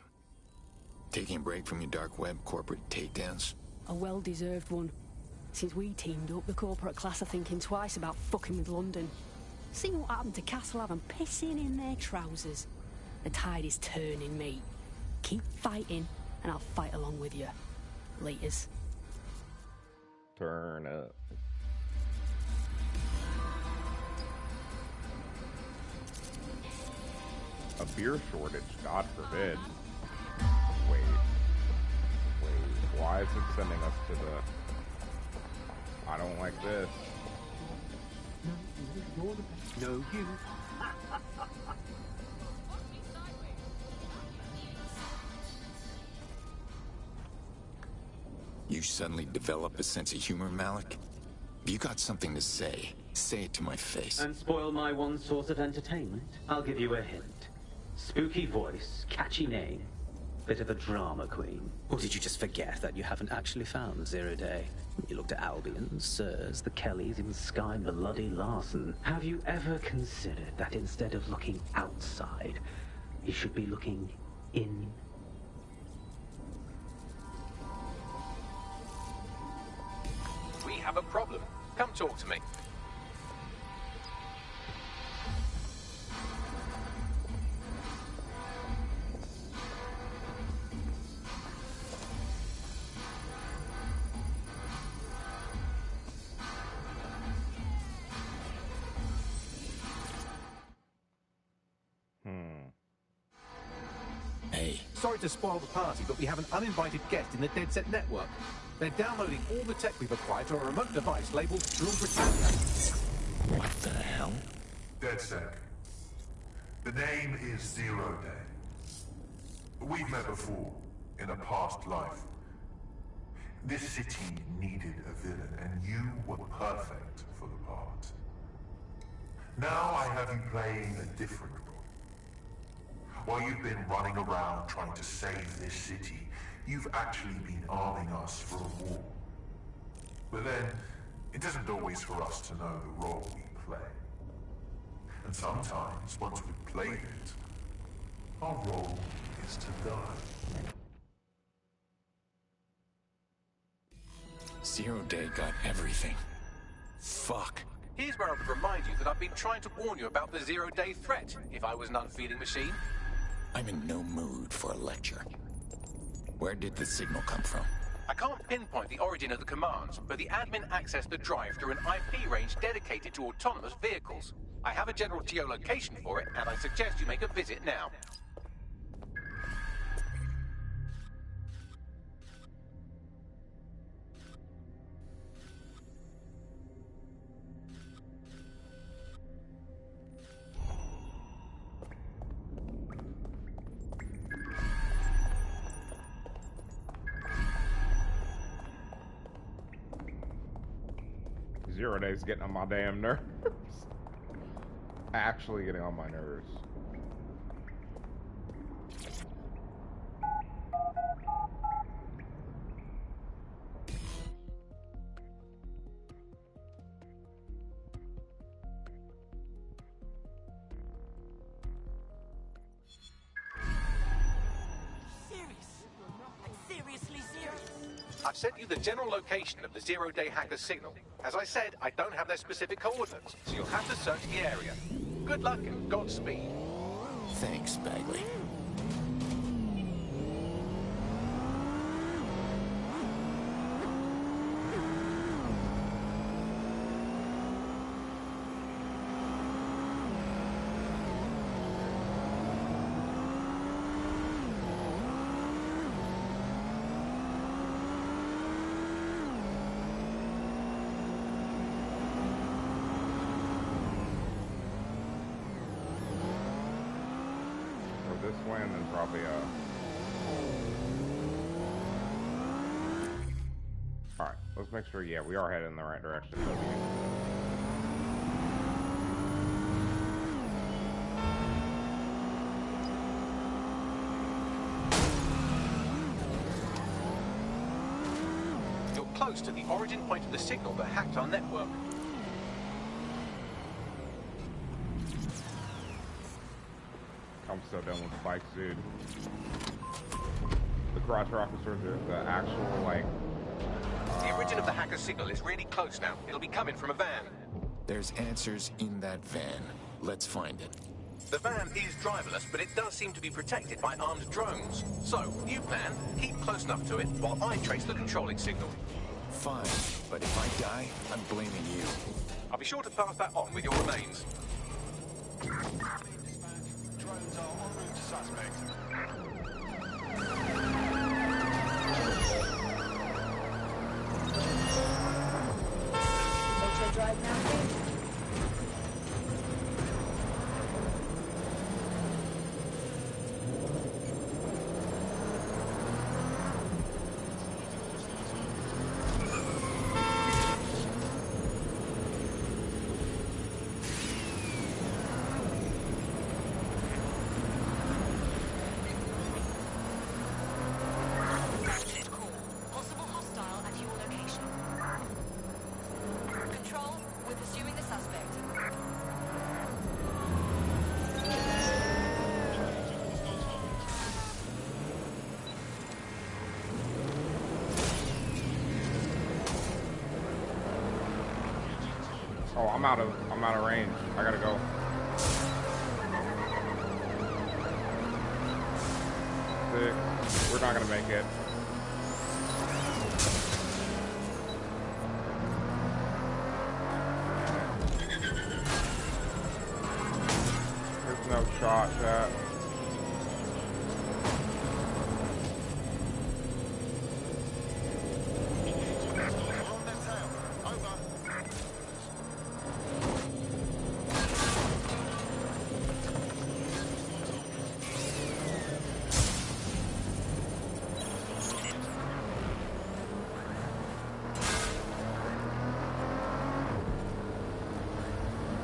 Taking a break from your dark web corporate takedowns? A well-deserved one. Since we teamed up, the corporate class are thinking twice about fucking with London. See what happened to Castlehaven pissing in their trousers. The tide is turning, mate. Keep fighting, and I'll fight along with you. Laters. Turn up. A beer shortage, God forbid. Wait, why is it sending us to the... I don't like this. No, you. You suddenly develop a sense of humor, Malik? If you got something to say, say it to my face. And spoil my one source of entertainment? I'll give you a hint. Spooky voice, catchy name, bit of a drama queen. Or did you just forget that you haven't actually found Zero Day? You looked at Albion, Sirs, the Kellys, even Sky Bloody Larson. Have you ever considered that instead of looking outside, you should be looking in? We have a problem. Come talk to me. Hey. Sorry to spoil the party, but we have an uninvited guest in the DedSec network. They're downloading all the tech we've acquired to a remote device labeled Drill Britannia. What the hell? DedSec. The name is Zero Day. We've met before, in a past life. This city needed a villain, and you were perfect for the part. Now I have you playing a different role. While you've been running around trying to save this city, you've actually been arming us for a war. But then, it isn't always for us to know the role we play. And sometimes, once we've played it, our role is to die. Zero Day got everything. Fuck. Here's where I would remind you that I've been trying to warn you about the zero-day threat, if I was an unfeeling machine. I'm in no mood for a lecture. Where did the signal come from? I can't pinpoint the origin of the commands, but the admin accessed the drive through an IP range dedicated to autonomous vehicles. I have a general geolocation for it, and I suggest you make a visit now. Zero Day's getting on my damn nerves. Actually getting on my nerves. I've sent you the general location of the zero-day hacker's signal. As I said, I don't have their specific coordinates, so you'll have to search the area. Good luck and Godspeed. Thanks, Bagley. crosswind and probably Alright, let's make sure, yeah, we are headed in the right direction. You're close to the origin point of the signal that hacked our network. I'm so done with the bikes, dude. The crotch rockets are the actual, like... The origin of the hacker's signal is really close now. It'll be coming from a van. There's answers in that van. Let's find it. The van is driverless, but it does seem to be protected by armed drones. So, you, man, keep close enough to it while I trace the controlling signal. Fine, but if I die, I'm blaming you. I'll be sure to pass that on with your remains. Drones are en route to suspect. Ultra drive now, please. Oh, I'm out of range. I gotta go. Six. We're not gonna make it. There's no shot, chat.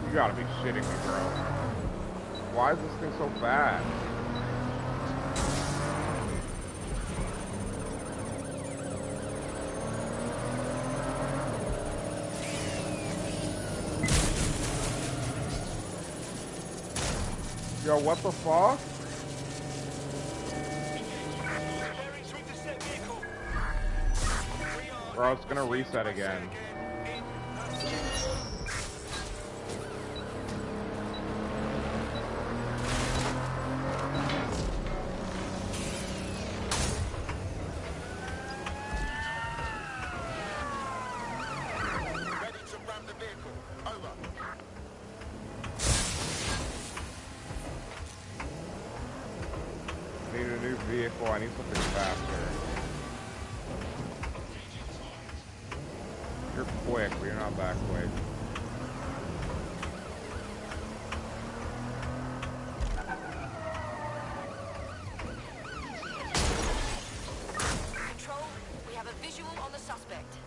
You gotta be shitting me, bro. Why is this thing so bad? Yo, what the fuck? Bro, it's gonna reset again. Vehicle, I need something faster. You're quick, but you're not that quick. Control, we have a visual on the suspect.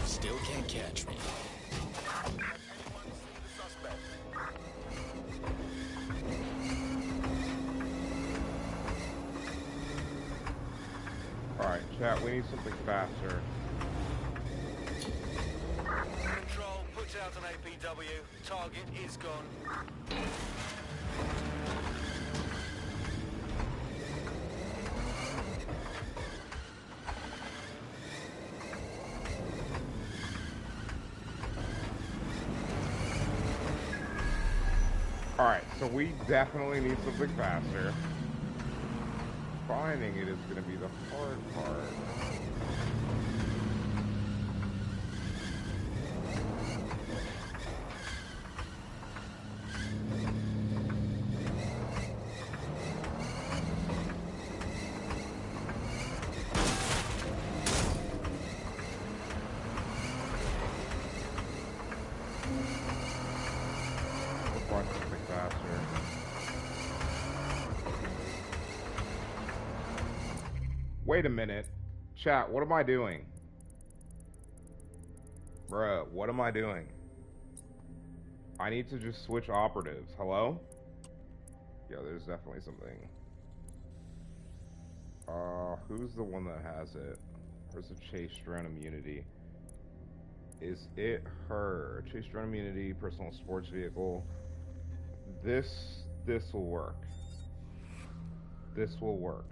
Still can't catch me. Alright, chat, we need something faster. Control, put out an APW. Target is gone. Alright, so we definitely need something faster. Finding it is going to be the hard part. find something faster. Wait a minute. Chat, what am I doing? Bruh, what am I doing? I need to just switch operatives. Hello? Yeah, there's definitely something. Who's the one that has it? Where's the chase drone immunity? Is it her? Chase drone immunity, personal sports vehicle. This will work. This will work.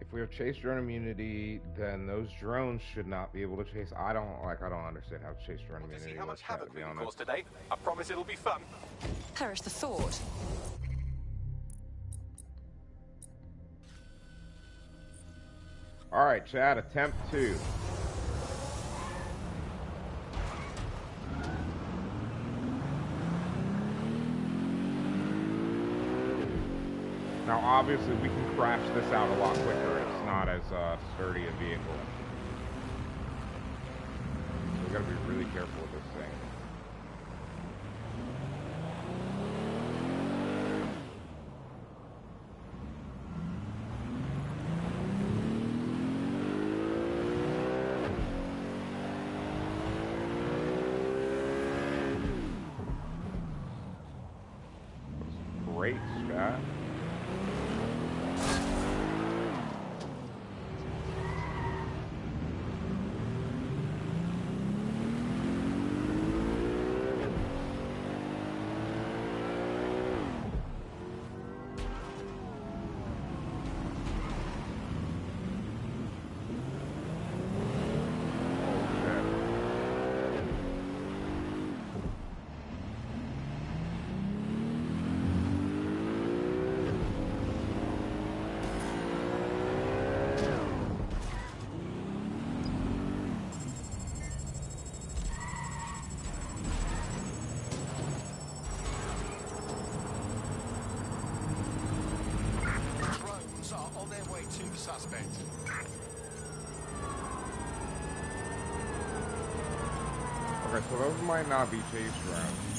If we have chase drone immunity, then those drones should not be able to chase. I don't understand how chase drone immunity See how much works, to havoc be we can honest. cause today. I promise it'll be fun. Perish the thought. Alright, Chad, attempt 2. Now, obviously, we can crash this out a lot quicker. It's not as sturdy a vehicle. So we gotta be really careful with this thing. Great, Scott. Drones are on their way to the suspect. Okay, so those might not be chase drones.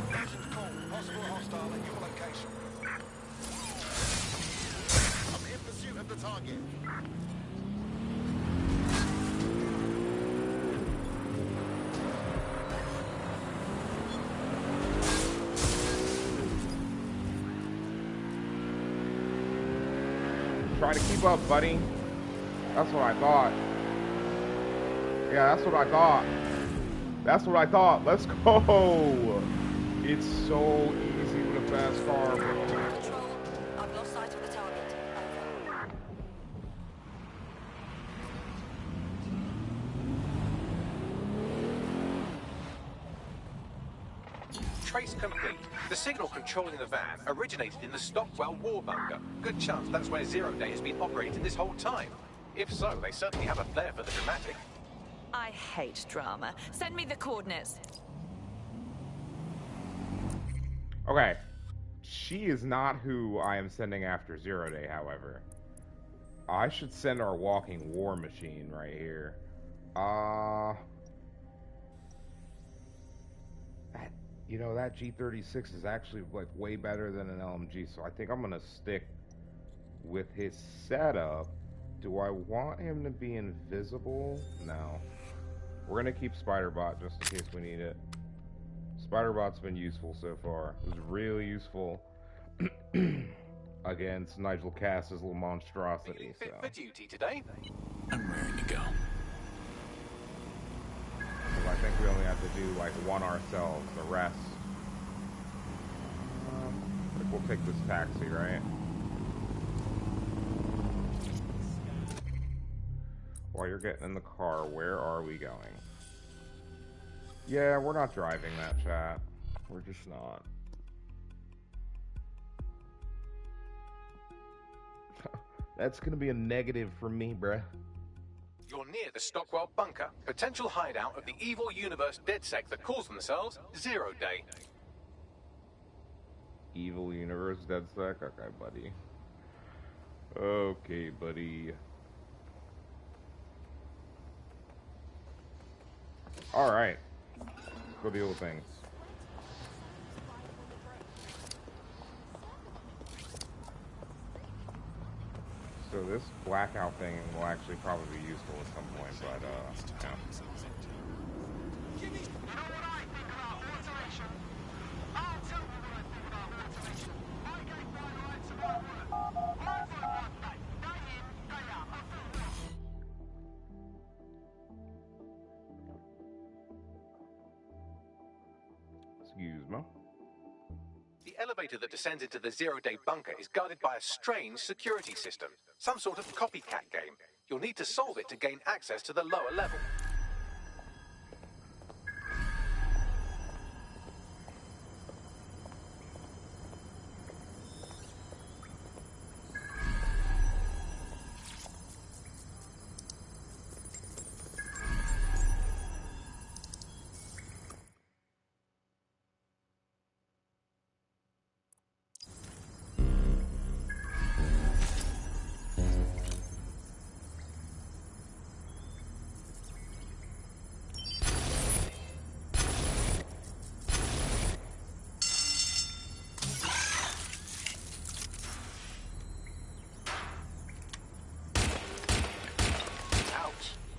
Agent call. Possible hostile at your location. I'm in pursuit of the target. Try to keep up, buddy. That's what I thought. Yeah, that's what I thought. That's what I thought. Let's go. It's so easy with a fast car, bro. Control, I've lost sight of the target. Trace complete. The signal controlling the van originated in the Stockwell war bunker. Good chance that's where Zero Day has been operating this whole time. If so, they certainly have a flair for the dramatic. I hate drama. Send me the coordinates. Okay. She is not who I am sending after Zero Day, however. I should send our walking war machine right here. You know, that G36 is actually like way better than an LMG, so I think I'm gonna stick with his setup. Do I want him to be invisible? No. We're gonna keep Spiderbot just in case we need it. Spiderbot's been useful so far. It was really useful against Nigel Cass's little monstrosity. Fit for duty today? I'm raring to go. So I think we only have to do like one ourselves. The rest, I think we'll take this taxi, right? while you're getting in the car, where are we going? Yeah, we're not driving that, chat. We're just not. That's gonna be a negative for me, bruh. You're near the Stockwell bunker, potential hideout of the evil universe DedSec that calls themselves Zero Day. Evil universe DedSec? Okay, buddy. Okay, buddy. Alright. Go deal with things. So this blackout thing will actually probably be useful at some point, but yeah. Excuse me. The elevator that descends into the Zero-Day bunker is guarded by a strange security system, some sort of copycat game. You'll need to solve it to gain access to the lower level.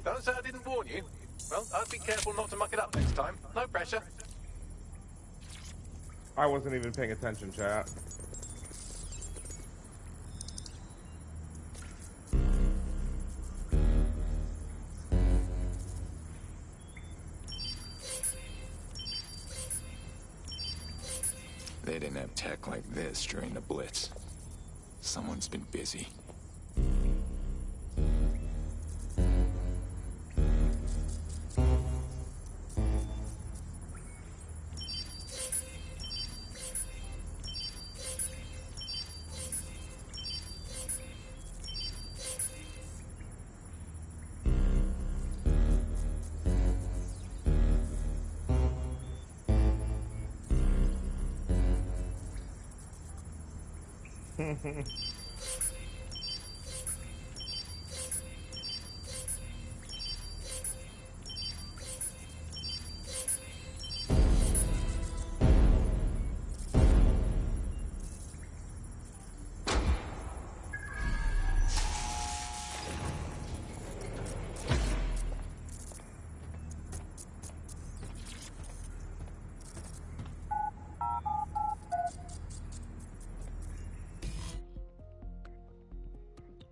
Don't say I didn't warn you. Well, I'd be careful not to muck it up next time. No pressure. I wasn't even paying attention, chat. They didn't have tech like this during the Blitz. Someone's been busy.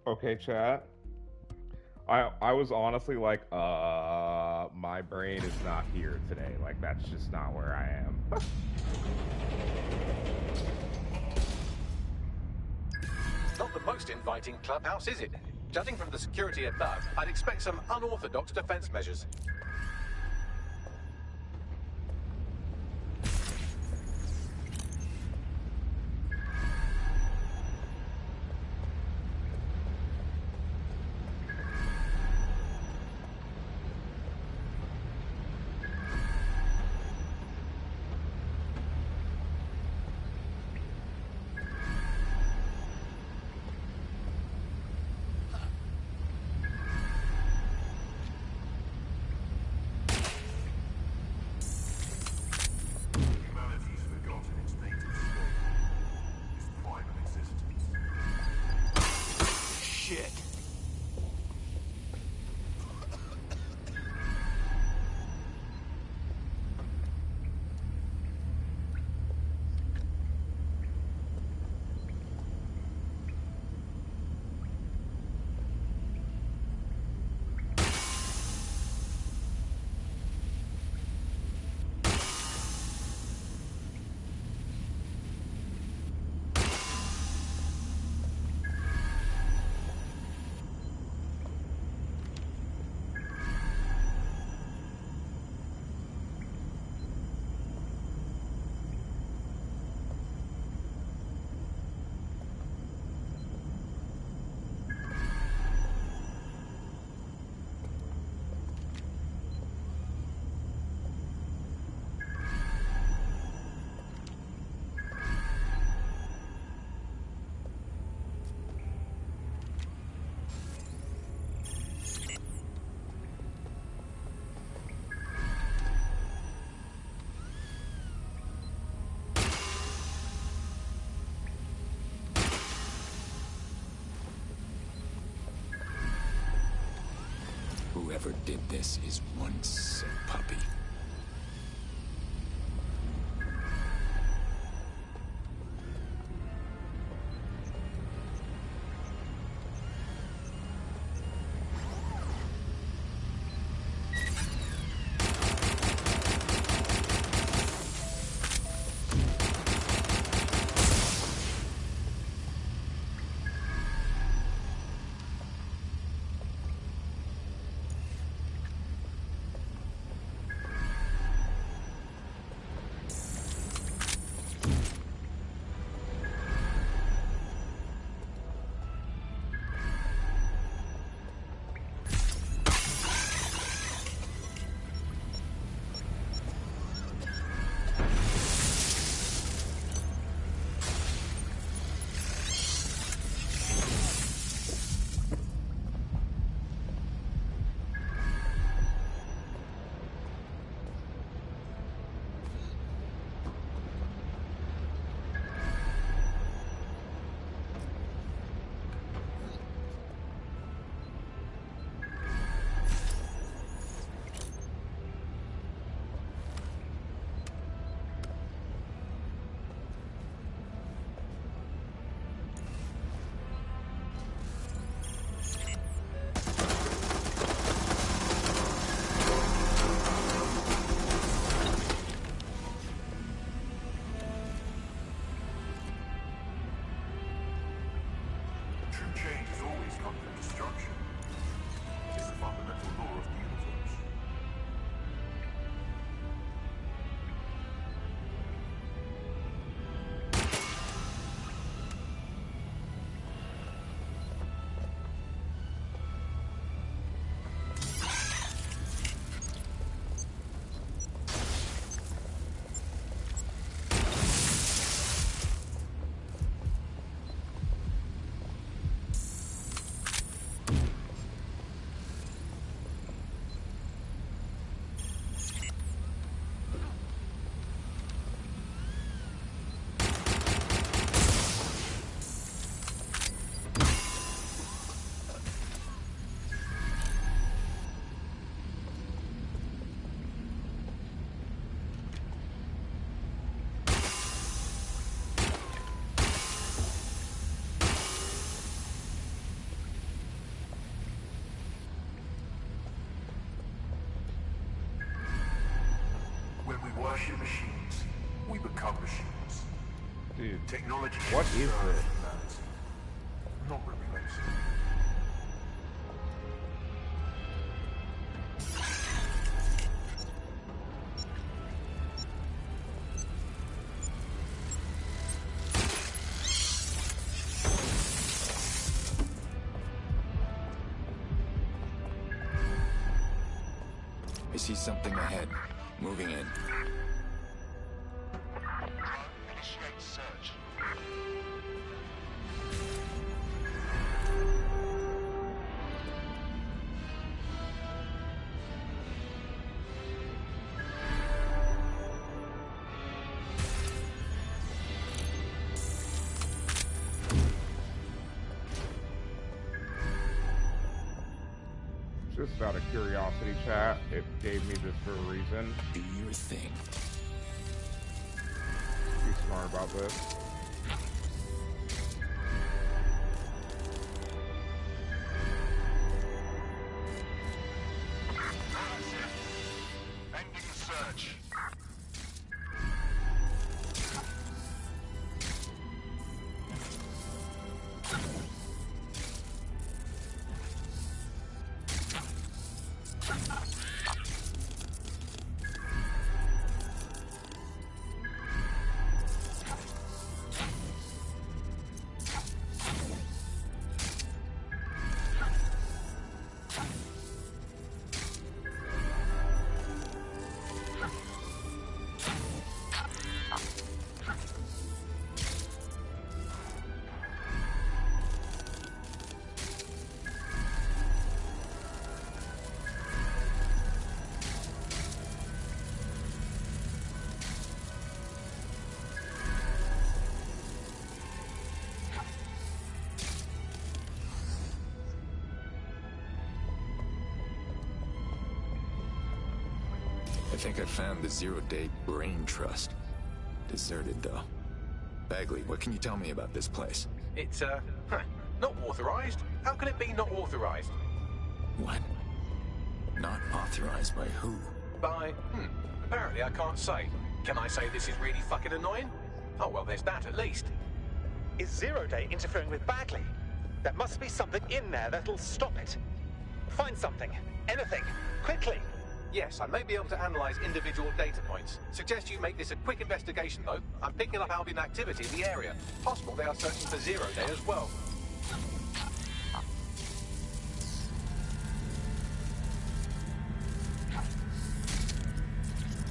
Okay, chat. I was honestly like, my brain is not here today. Like, that's just not where I am. Not the most inviting clubhouse, is it? Judging from the security above, I'd expect some unorthodox defense measures. Whoever did this is once a puppy. True change has always come from destruction. It's the fundamental law of the universe. When we worship machines, we become machines. Dude, Technology what is serve this? humanity, not replace it. I see something ahead. Moving in. Initiate search. Just out of curiosity, chat, it gave me this for a reason. Do your thing. Be smart about this. Ending the search. I think I found the Zero-Day Brain Trust. Deserted, though. Bagley, what can you tell me about this place? It's, not authorized. How can it be not authorized? What? Not authorized by who? By, apparently I can't say. Can I say this is really fucking annoying? Oh, well, there's that at least. Is Zero-Day interfering with Bagley? There must be something in there that'll stop it. Find something. Anything. Quickly. Yes, I may be able to analyze individual data points. Suggest you make this a quick investigation, though. I'm picking up Albion activity in the area. Possible they are searching for Zero-Day as well.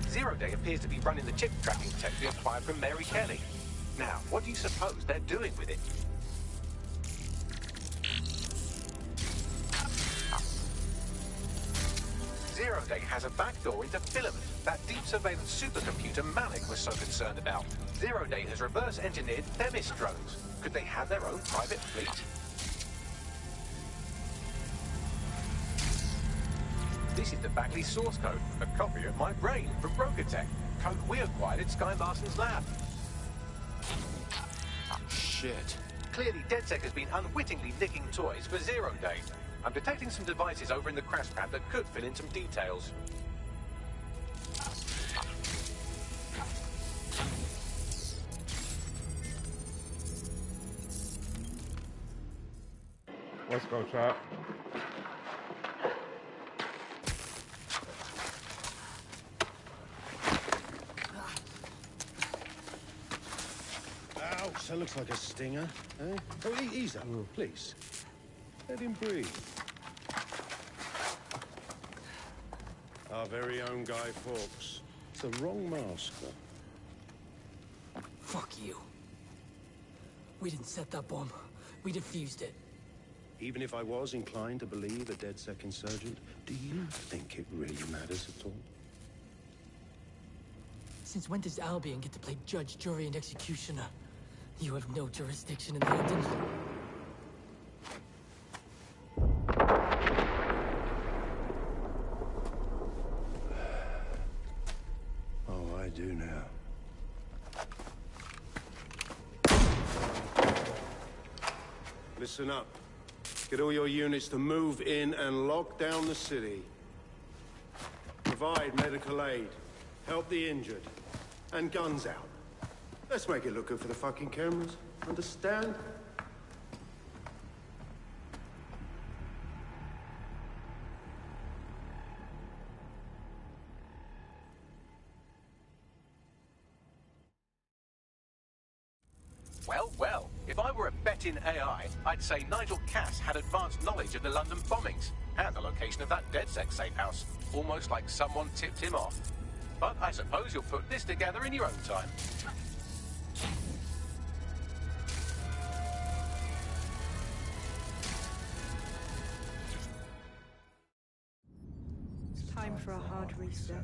Zero-Day appears to be running the chip tracking tech we acquired from Mary Kelly. Now, what do you suppose they're doing with it? Zero-Day has a backdoor into Filament, that deep surveillance supercomputer Malik was so concerned about. Zero-Day has reverse-engineered Themis drones. Could they have their own private fleet? This is the Bagley source code, a copy of my brain from Brokertech, code we acquired at Sky Larson's lab. Shit. Clearly, DedSec has been unwittingly nicking toys for Zero-Day. I'm detecting some devices over in the crash pad that could fill in some details. Let's go, chat. Ouch, that looks like a stinger. Eh? Oh, ease up, please. Let him breathe. Our very own Guy Fawkes. It's the wrong mask, though. Fuck you. We didn't set that bomb. We defused it. Even if I was inclined to believe a DedSec insurgent, do you think it really matters at all? Since when does Albion get to play judge, jury, and executioner? You have no jurisdiction in London. Oh, I do now. Listen up. Get all your units to move in and lock down the city. Provide medical aid. Help the injured. And guns out. Let's make it look good for the fucking cameras. Understand? Well, well, if I were a bet-in AI, I'd say Nigel Cass had advanced knowledge of the London bombings and the location of that DedSec safe house, almost like someone tipped him off. But I suppose you'll put this together in your own time. It's time for a hard reset.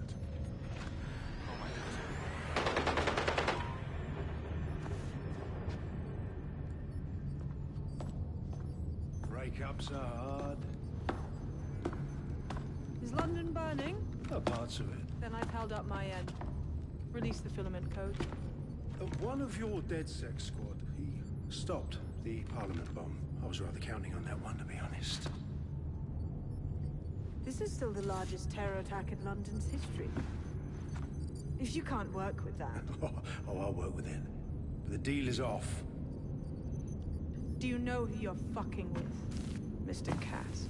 Breakups are hard. Is London burning? Oh, parts of it. Then I've held up my end. Release the filament code. One of your DedSec squad, he stopped the Parliament bomb. I was rather counting on that one, to be honest. This is still the largest terror attack in London's history. If you can't work with that... Oh, I'll work with it. But the deal is off. Do you know who you're fucking with, Mr. Cass?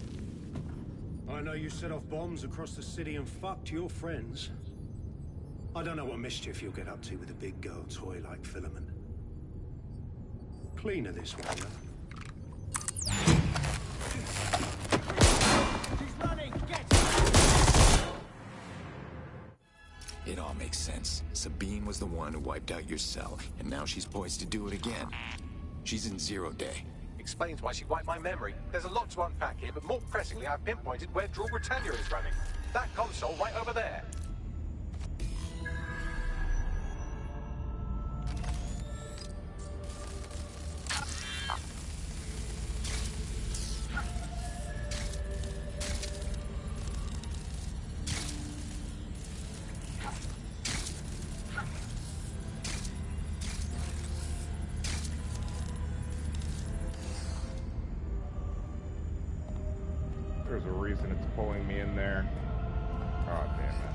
I know you set off bombs across the city and fucked your friends. I don't know what mischief you'll get up to with a big girl toy like Filament. Cleaner this way, though. He's running! Get! It all makes sense. Sabine was the one who wiped out your cell, and now she's poised to do it again. She's in Zero-Day. Explains why she wiped my memory. There's a lot to unpack here, but more pressingly, I've pinpointed where Draw Britannia is running. That console right over there. there's a reason it's pulling me in there. Oh, damn it.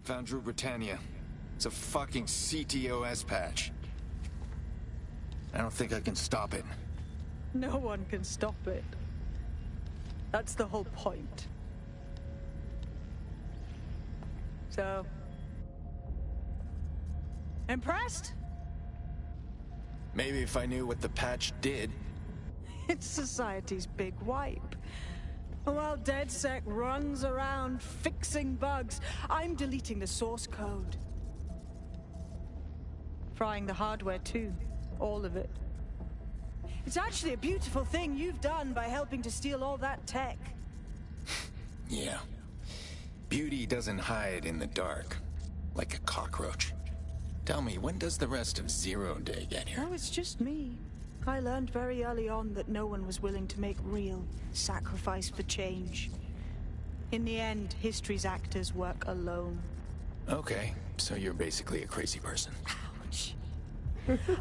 Found Drew Britannia. It's a fucking CTOS patch. I don't think I can stop it. No one can stop it. That's the whole point. So... impressed? Maybe if I knew what the patch did. It's society's big wipe. While DedSec runs around fixing bugs, I'm deleting the source code. Frying the hardware too. All of it. It's actually a beautiful thing you've done by helping to steal all that tech. Yeah. Beauty doesn't hide in the dark. Like a cockroach. Tell me, when does the rest of Zero Day get here? Oh, it's just me. I learned very early on that no one was willing to make real sacrifice for change. In the end, history's actors work alone. Okay, so you're basically a crazy person. Ouch.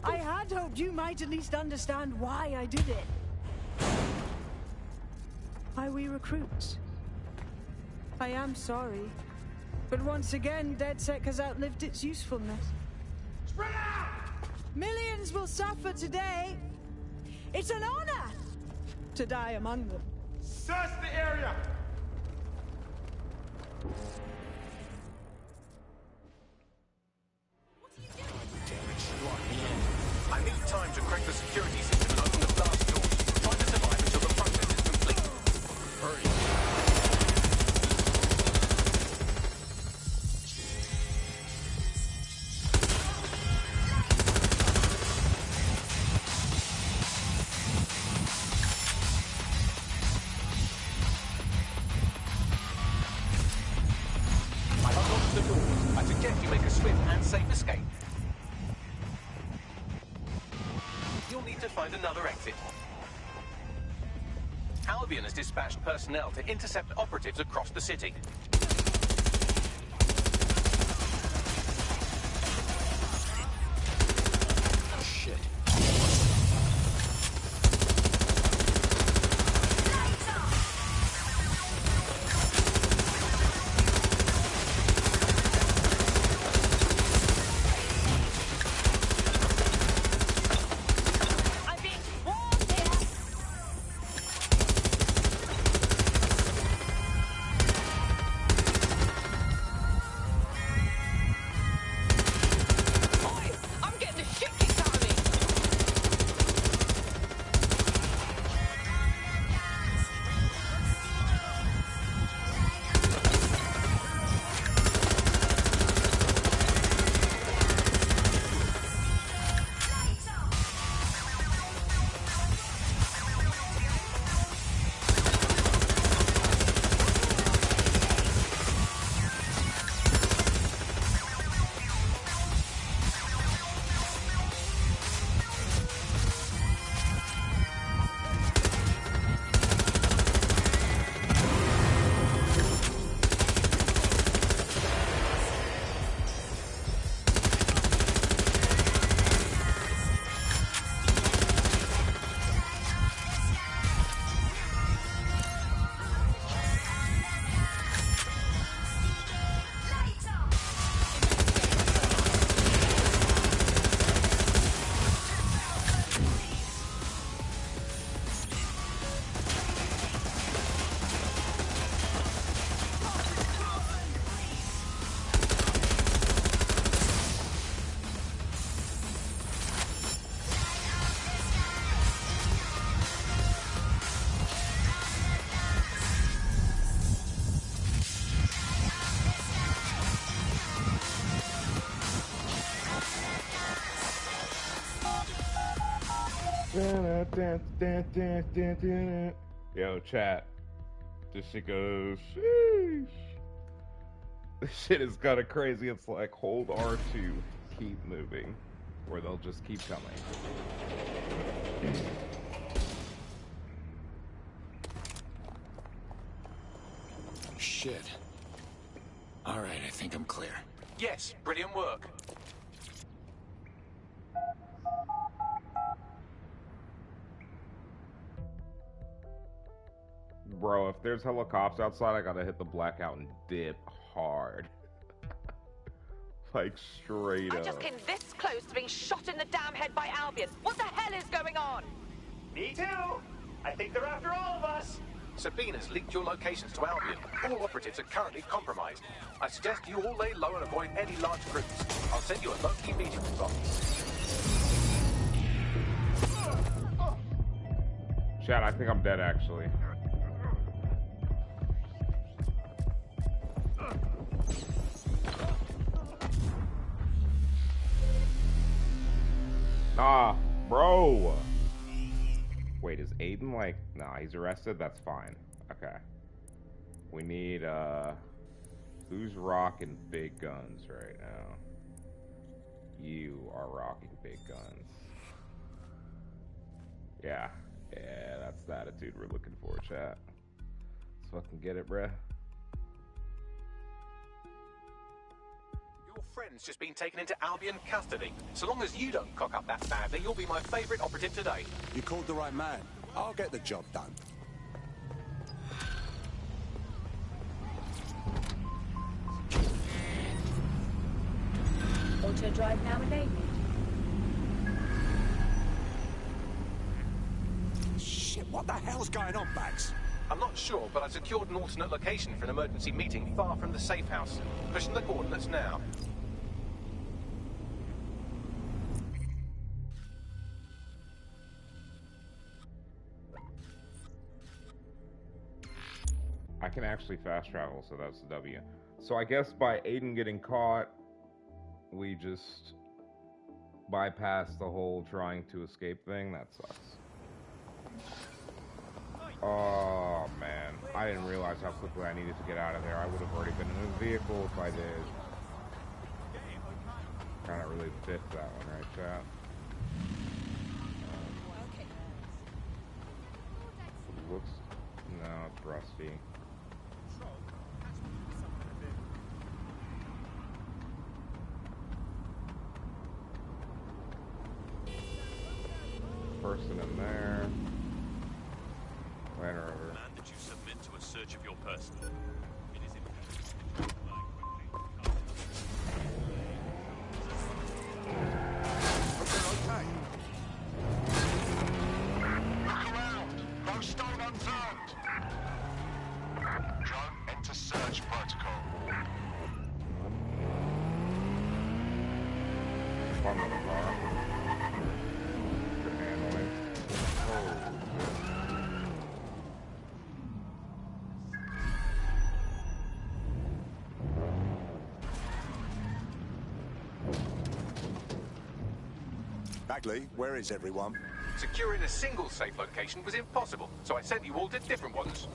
I had hoped you might at least understand why I did it. Why we recruits. I am sorry. But once again, DedSec has outlived its usefulness. Spread out! Millions will suffer today. It's an honor to die among them. Search the area! I need time to crack the security system and open the blast doors. Try to survive until the process is complete. Hurry. I've unlocked the doors. I suggest you make a swift and safe escape. You'll need to find another exit. Albion has dispatched personnel to intercept operatives across the city. Shit. Yo, chat. This shit goes, sheesh. This shit is kind of crazy. It's like hold R2, keep moving, or they'll just keep coming. shit. All right, I think I'm clear. Yes, brilliant work. Bro, if there's helicopters outside, I gotta hit the blackout and dip hard. Like, straight I up. just came this close to being shot in the damn head by Albion. What the hell is going on? Me too. I think they're after all of us. Sabina's leaked your locations to Albion. All operatives are currently compromised. I suggest you all lay low and avoid any large groups. I'll send you a low-key meeting spot. Chad, I think I'm dead, actually. Nah, bro. Wait, is Aiden like... Nah, he's arrested? That's fine. Okay. We need, who's rocking big guns right now? You are rocking big guns. Yeah. Yeah, that's the attitude we're looking for, chat. Let's fucking get it, bruh. Your friend's just been taken into Albion custody. So long as you don't cock up that badly, you'll be my favourite operative today. You called the right man. I'll get the job done. Auto drive now enabled. Shit, what the hell's going on, Bags? I'm not sure, but I've secured an alternate location for an emergency meeting far from the safe house. Pushing the coordinates now. I can actually fast travel, so that's the W. So I guess by Aiden getting caught, we just bypass the whole trying to escape thing. That sucks. Oh, man. I didn't realize how quickly I needed to get out of there. I would have already been in a vehicle if I did. Kind of really biffed that one, right, chat? Looks... No, it's rusty. Person in there. Later over. Demand that you submit to a search of your person. It is Okay. Look around. No stone unturned. Drone, enter search protocol. Front of the car. Good handling. Oh, Bagley, where is everyone? Securing a single safe location was impossible, so I sent you all to different ones.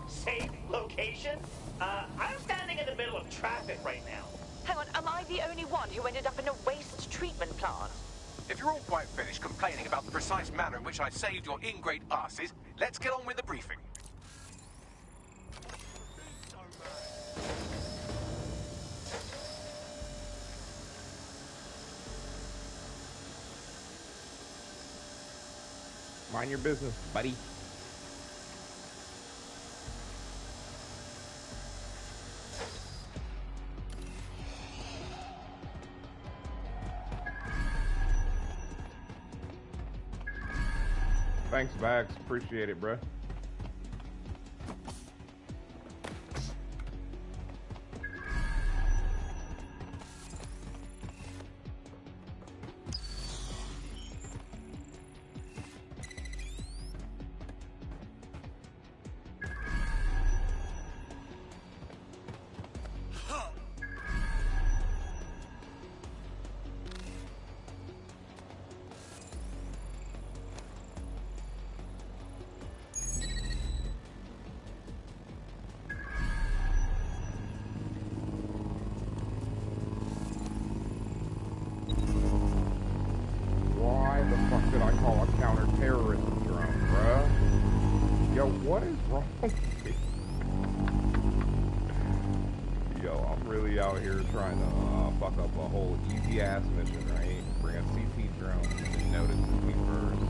Safe location? I'm standing in the middle of traffic right now. Hang on, am I the only one who ended up in a waste treatment plant? If you're all quite finished complaining about the precise manner in which I saved your ingrate asses, let's get on with the briefing. mind your business, buddy. Thanks, Bags. Appreciate it, bruh. really out here trying to fuck up a whole easy ass mission, right? Bring a CT drone that notices me first.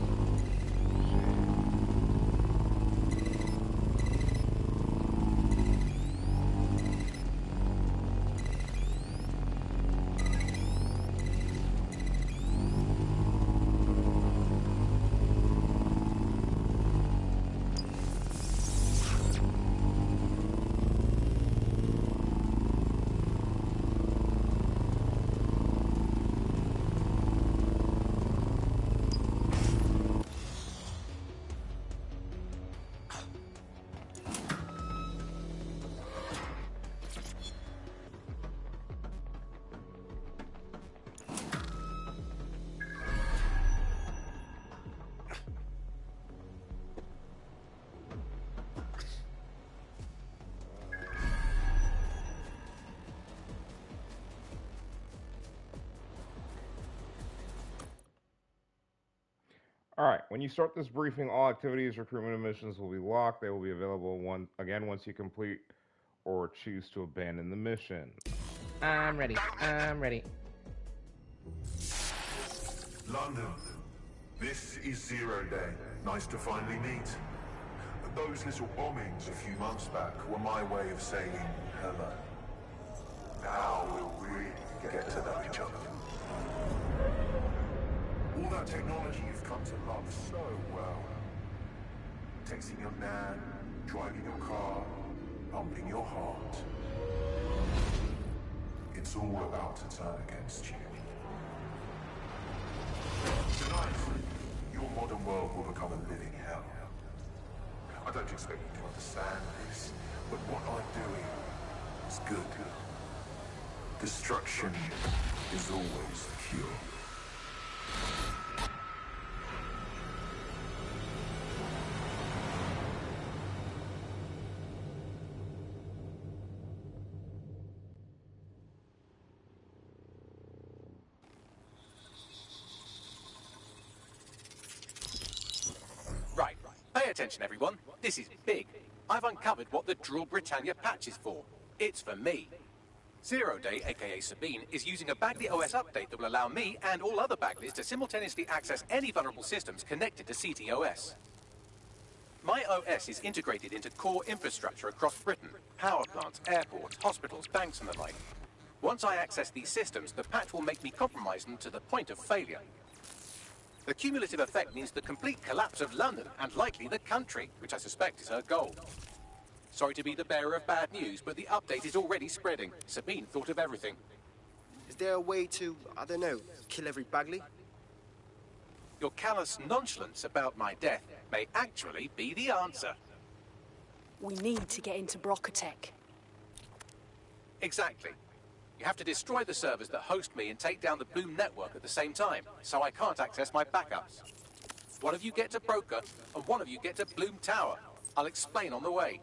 Alright, when you start this briefing, all activities, recruitment, and missions will be locked. They will be available once you complete or choose to abandon the mission. I'm ready. I'm ready. London, this is Zero Day. Nice to finally meet. Those little bombings a few months back were my way of saying hello. Now we'll really get to know each other. All that technology you've come to love so well. Texting your nan, driving your car, pumping your heart. It's all about to turn against you. Tonight, your modern world will become a living hell. I don't expect you to understand this, but what I'm doing is good. Destruction is always the cure. Right. Pay attention, everyone. This is big. I've uncovered what the Drill Britannia patch is for. It's for me. Zero Day, aka Sabine, is using a Bagley OS update that will allow me and all other Bagleys to simultaneously access any vulnerable systems connected to CTOS. My OS is integrated into core infrastructure across Britain: power plants, airports, hospitals, banks, and the like. Once I access these systems, the patch will make me compromise them to the point of failure. The cumulative effect means the complete collapse of London and likely the country, which I suspect is her goal. Sorry to be the bearer of bad news, but the update is already spreading. Sabine thought of everything. Is there a way to, I don't know, kill every Bagley? Your callous nonchalance about my death may actually be the answer. We need to get into Brocatech. Exactly. You have to destroy the servers that host me and take down the Boom network at the same time, so I can't access my backups. One of you get to Broker, and one of you get to Bloom Tower. I'll explain on the way.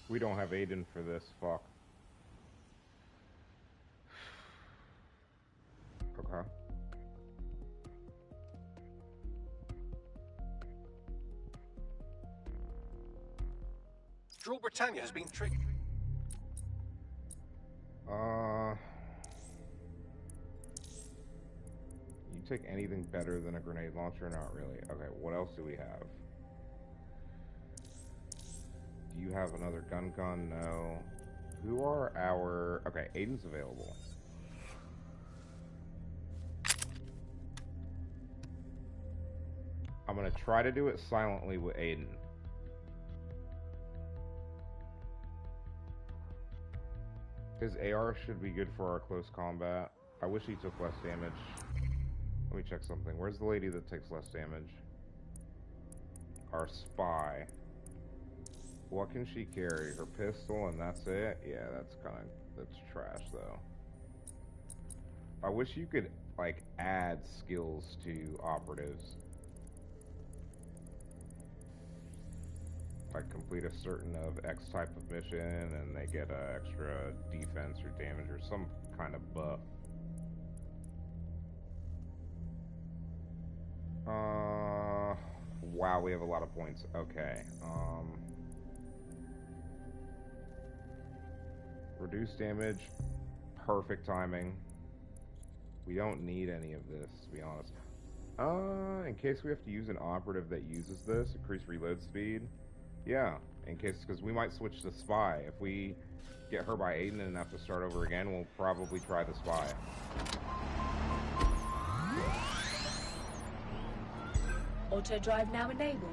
We don't have Aiden for this, fuck. Okay. Drill Britannia has been tricked. You take anything better than a grenade launcher? Not really. Okay, what else do we have? Do you have another gun? No. Who are our... Okay, Aiden's available. I'm gonna try to do it silently with Aiden. His AR should be good for our close combat. I wish he took less damage. Let me check something. Where's the lady that takes less damage? Our spy. What can she carry? Her pistol and that's it? Yeah, that's trash though. I wish you could, like, add skills to operatives. Like, complete a certain of X type of mission and they get extra defense or damage or some kind of buff. Wow, we have a lot of points. Okay. Reduce damage. Perfect timing. We don't need any of this, to be honest. In case we have to use an operative that uses this, increase reload speed. Yeah, in case, because we might switch to spy. If we get her by Aiden and have to start over again, we'll probably try the spy. Auto drive now enabled.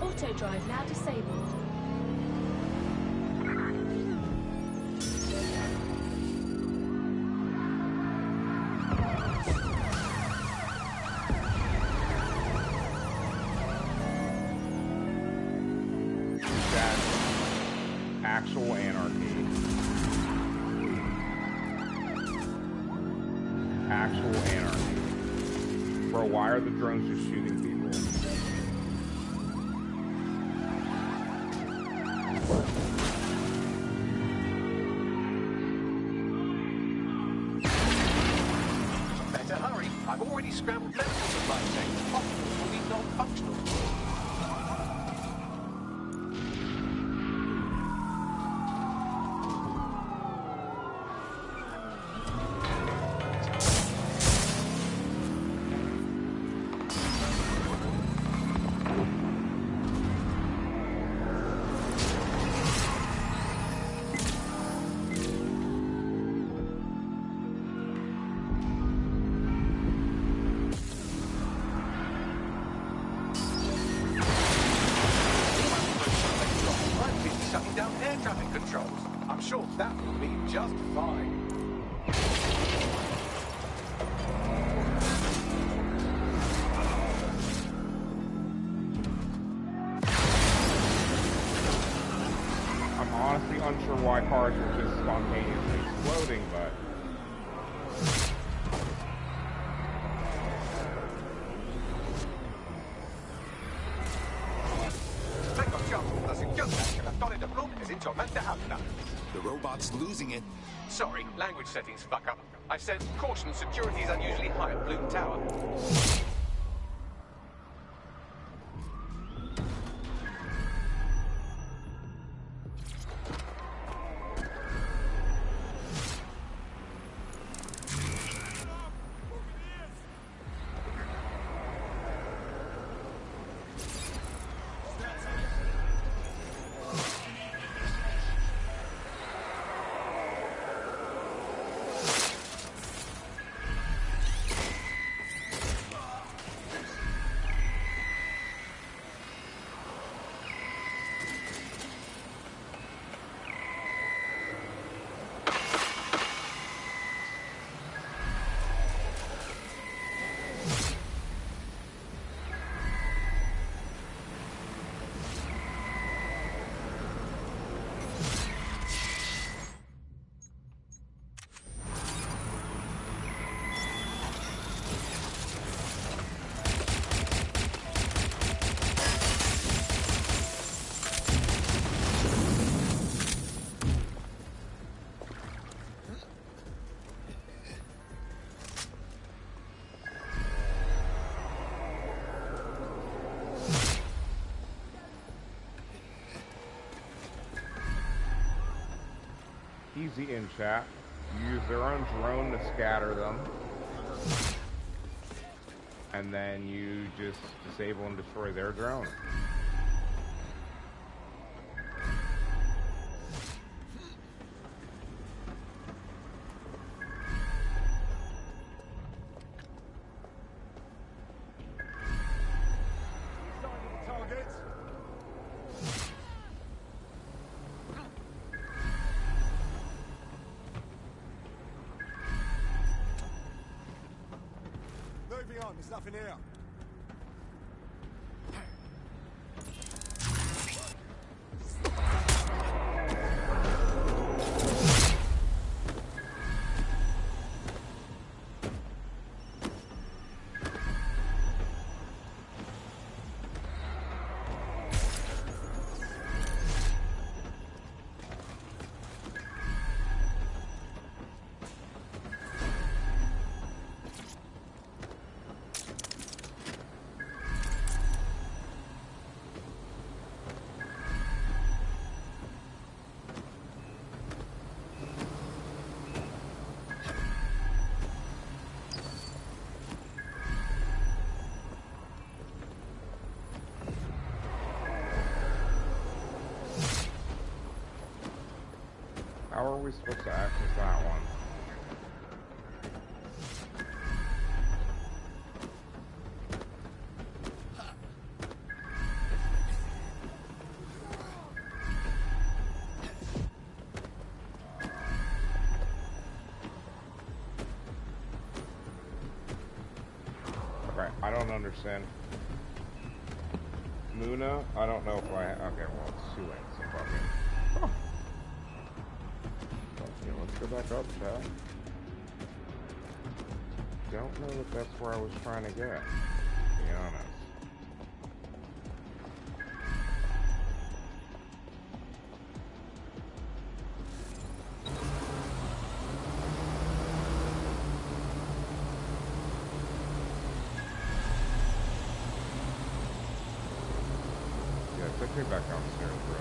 Auto drive now disabled. Actual anarchy. Actual anarchy. Bro, why are the drones just shooting people? Better hurry. I've already scrambled medical supply chain. Hospitals will be non-functional. Unsure why cars are just spontaneously exploding, but the robot's losing it. Sorry, language settings fuck up. I said, caution, security is unusually high at Bloom Tower. easy in chat. Use their own drone to scatter them. And then you just disable and destroy their drone. Moving on, there's nothing here. How are we supposed to access that one? Okay, I don't understand. Muna, I don't know if I... Okay, well, it's too late, so fuck it. Oh. Okay, let's go back up, chat. Don't know if that's where I was trying to get, to be honest. Yeah, take me back downstairs, bro.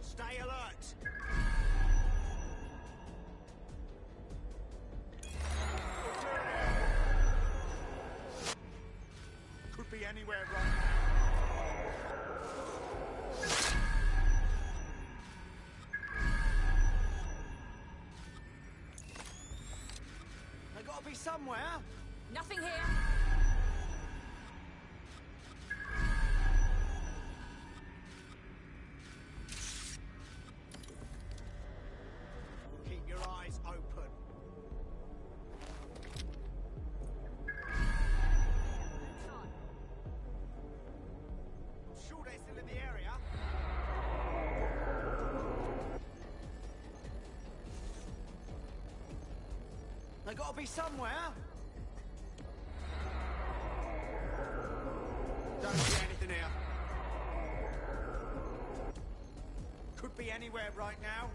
Stay alert! Could be anywhere right now. They gotta be somewhere. Nothing here. Keep your eyes open. I'm sure they're still in the area. They gotta be somewhere. Don't see anything here. Could be anywhere right now.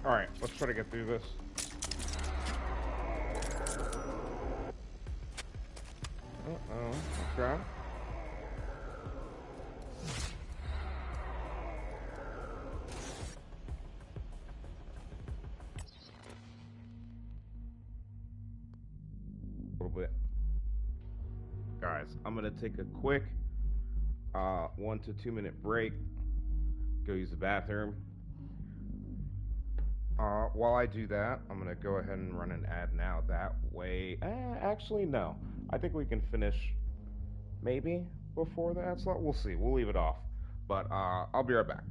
Alright, let's try to get through this. Uh-oh, okay. A little bit. Guys, I'm gonna take a quick 1 to 2 minute break. Go use the bathroom. While I do that, I'm gonna go ahead and run an ad now. That way, actually, no. I think we can finish maybe before the ad slot. We'll see. We'll leave it off. But I'll be right back.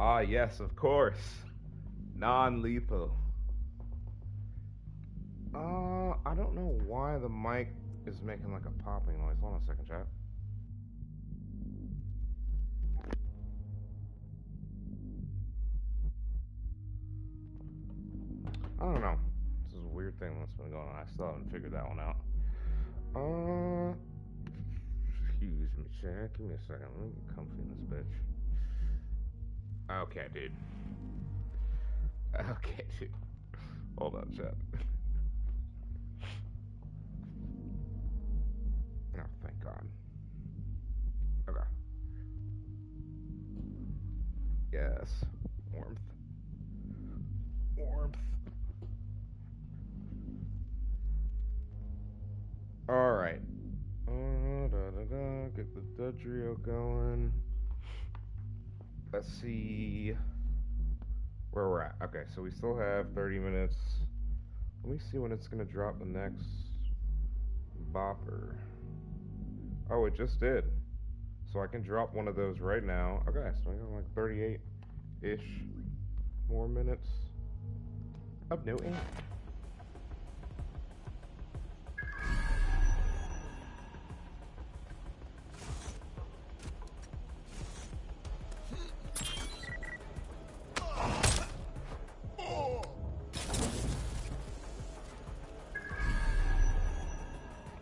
Ah, yes, of course. Non-lethal. I don't know why the mic is making like a popping noise. Hold on a second, chat. I don't know. This is a weird thing that's been going on. I still haven't figured that one out. Excuse me, chat. Give me a second. Let me get comfy in this bitch. Okay, dude. Okay, dude. Hold on, chat. Oh, thank God. Okay. Yes. Warmth. Warmth. Alright. Get the Dudrio going. Let's see where we're at. Okay, so we still have 30 minutes. Let me see when it's going to drop the next bopper. Oh, it just did. So I can drop one of those right now. Okay, so I got like 38-ish more minutes of no ink.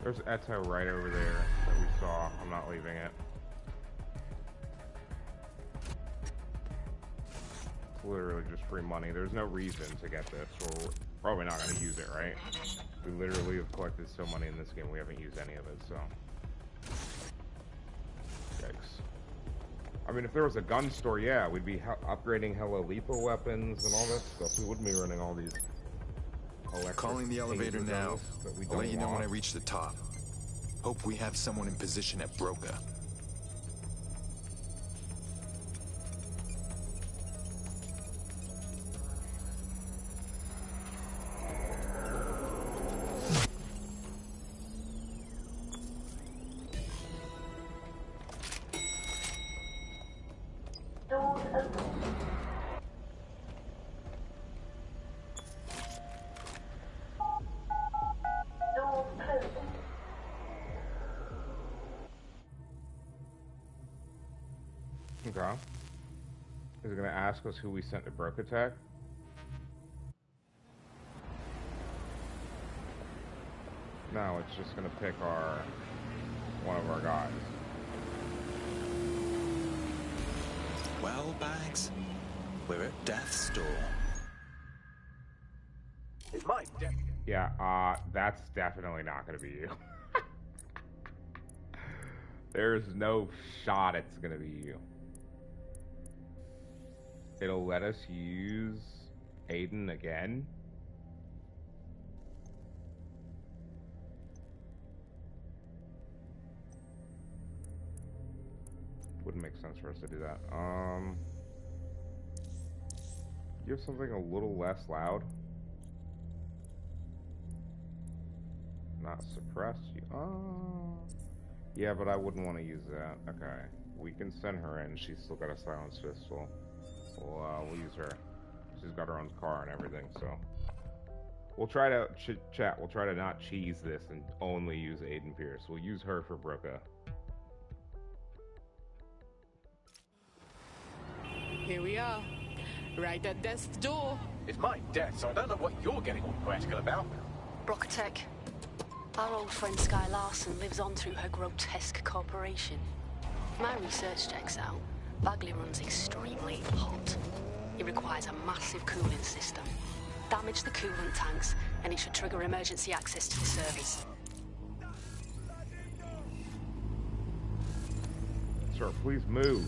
There's Eto right over there that we saw. I'm not leaving it. It's literally just free money. There's no reason to get this. We're probably not going to use it, right? We literally have collected so money in this game, we haven't used any of it, so. Yikes. I mean, if there was a gun store, yeah, we'd be upgrading hella lethal weapons and all that stuff. We wouldn't be running all these calling the elevator now. I'll let you know when I reach the top. Hope we have someone in position at Broca. Okay. Is it going to ask us who we sent to Broke Attack? No, it's just going to pick one of our guys. Well, Bags, we're at death's door. It's mine. Yeah, that's definitely not going to be you. There's no shot it's going to be you. It'll let us use Aiden again. Wouldn't make sense for us to do that. You have something a little less loud. Not suppress you. Yeah, but I wouldn't want to use that. Okay, we can send her in. She's still got a silenced pistol. We'll use her. She's got her own car and everything, so we'll try to chat. We'll try to not cheese this and only use Aiden Pierce. We'll use her for Broca. Here we are, right at death's door. It's my death, so I don't know what you're getting all poetical about. Brocatech. Our old friend Sky Larson lives on through her grotesque corporation. My research checks out. Bagley runs extremely hot. It requires a massive cooling system. Damage the coolant tanks, and it should trigger emergency access to the servers. Sir, please move.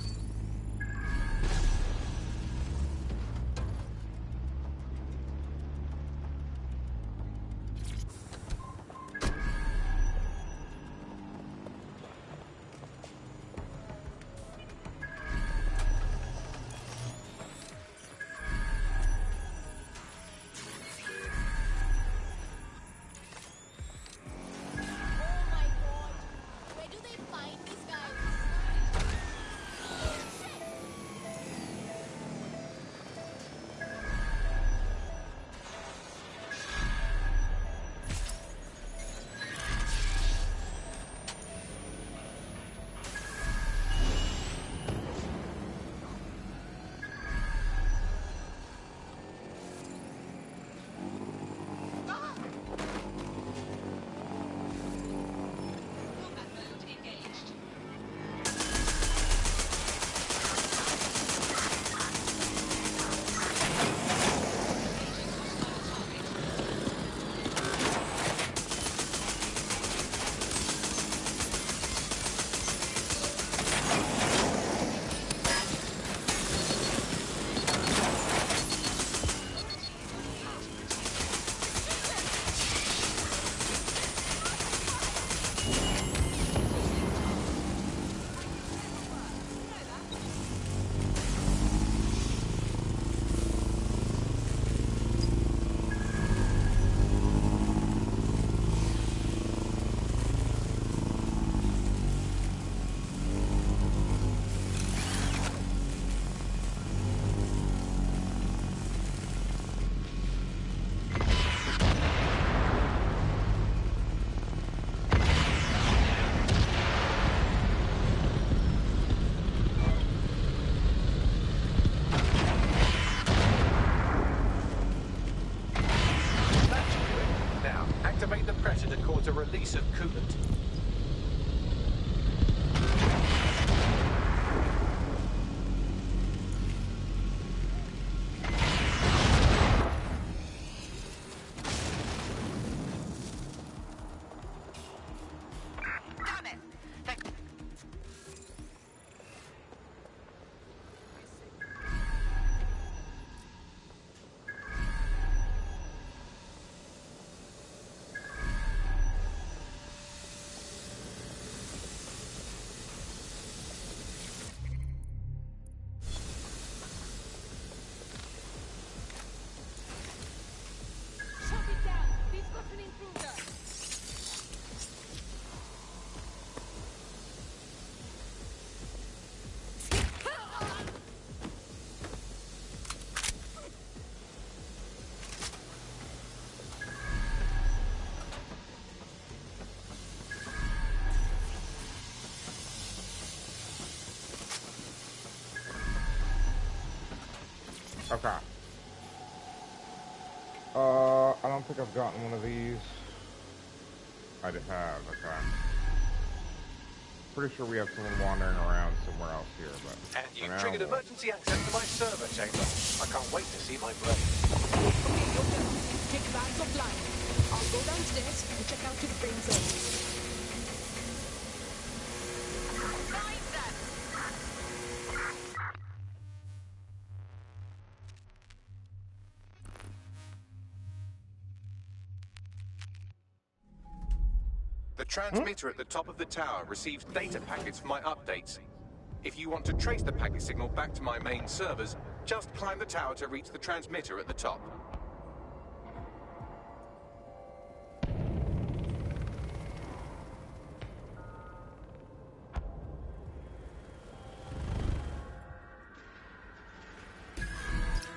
activate the pressure to cause a release of coolant. Okay. I don't think I've gotten one of these. I have, okay. Pretty sure we have someone wandering around somewhere else here, but... And you've triggered emergency access to my server chamber. I can't wait to see my brain. Okay, Doctor. Take bags offline. I'll go downstairs and check out his brain cells. The transmitter at the top of the tower receives data packets for my updates. If you want to trace the packet signal back to my main servers, just climb the tower to reach the transmitter at the top.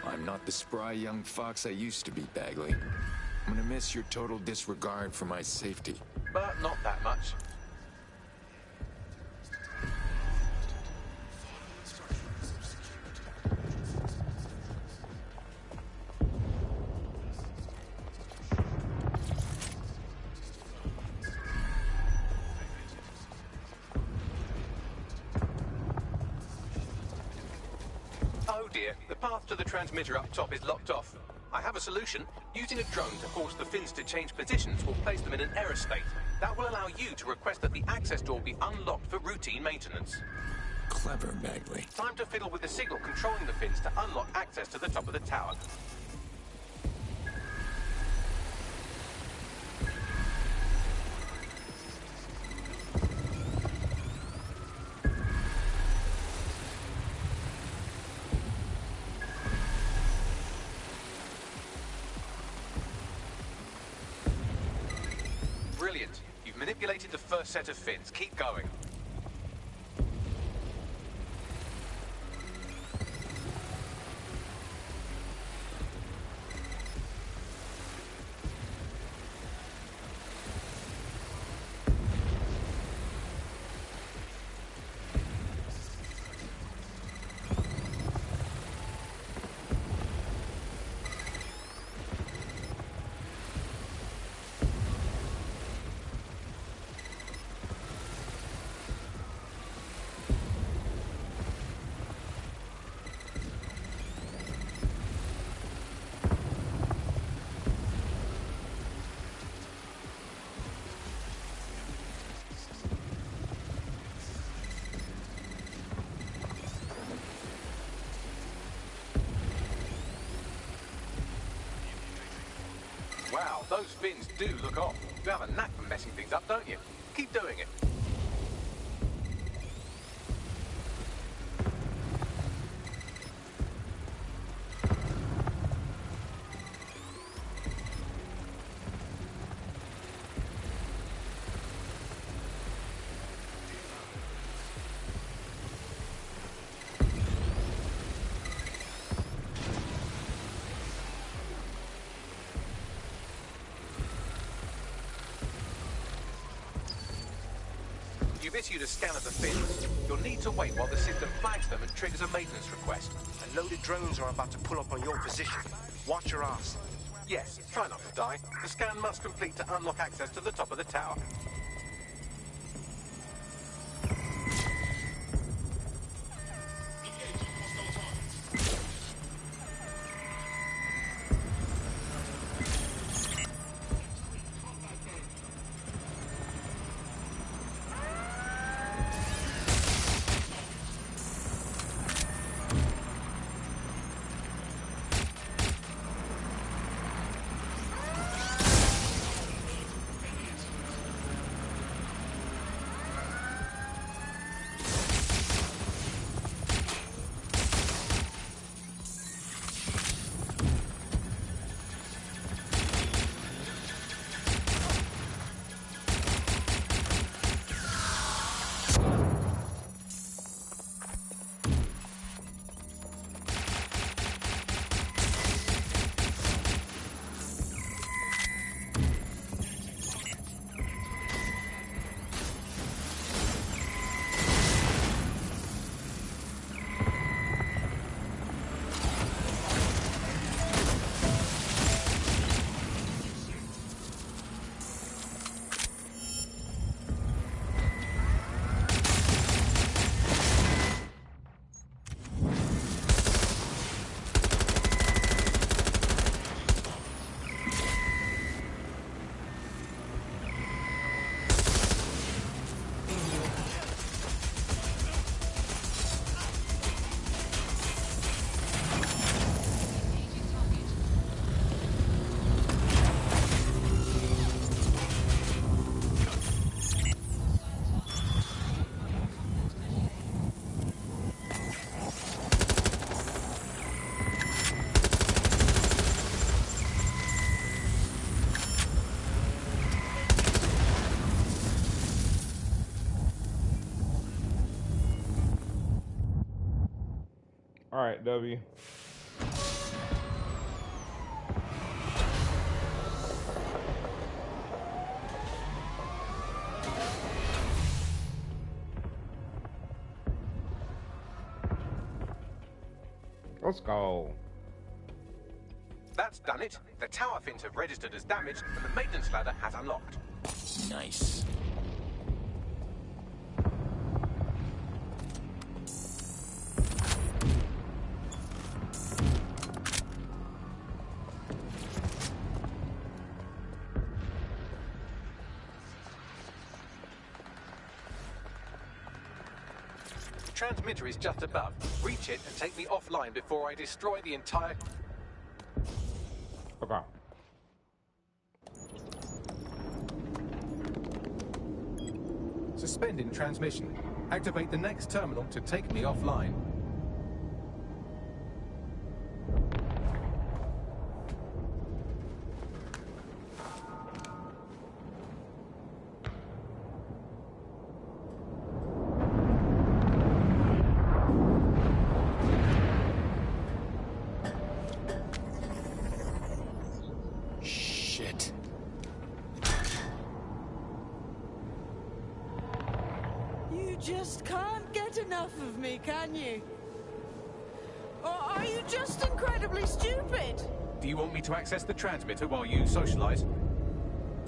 I'm not the spry young fox I used to be, Bagley. I'm gonna miss your total disregard for my safety. But not that much. Oh dear, the path to the transmitter up top is locked off. I have a solution. Using a drone to force the fins to change positions will place them in an error state. That will allow you to request that the access door be unlocked for routine maintenance. Clever, Bagley. Time to fiddle with the signal controlling the fins to unlock access to the top of the tower. Brilliant. You've manipulated the first set of fins. Keep going. Wow, those fins do look off. You have a knack for messing things up, don't you? Keep doing it. You've issued a scan of the fins. You'll need to wait while the system flags them and triggers a maintenance request. And loaded drones are about to pull up on your position. Watch your ass. Yes, try not to die. The scan must complete to unlock access to the top of the tower. All right, W. Let's go. That's done it. The tower fins have registered as damaged, and the maintenance ladder has unlocked. Nice. The transmitter is just above. Reach it and take me offline before I destroy the entire... Okay. Suspending transmission. Activate the next terminal to take me offline. Shit. You just can't get enough of me, can you? Or are you just incredibly stupid? Do you want me to access the transmitter while you socialize?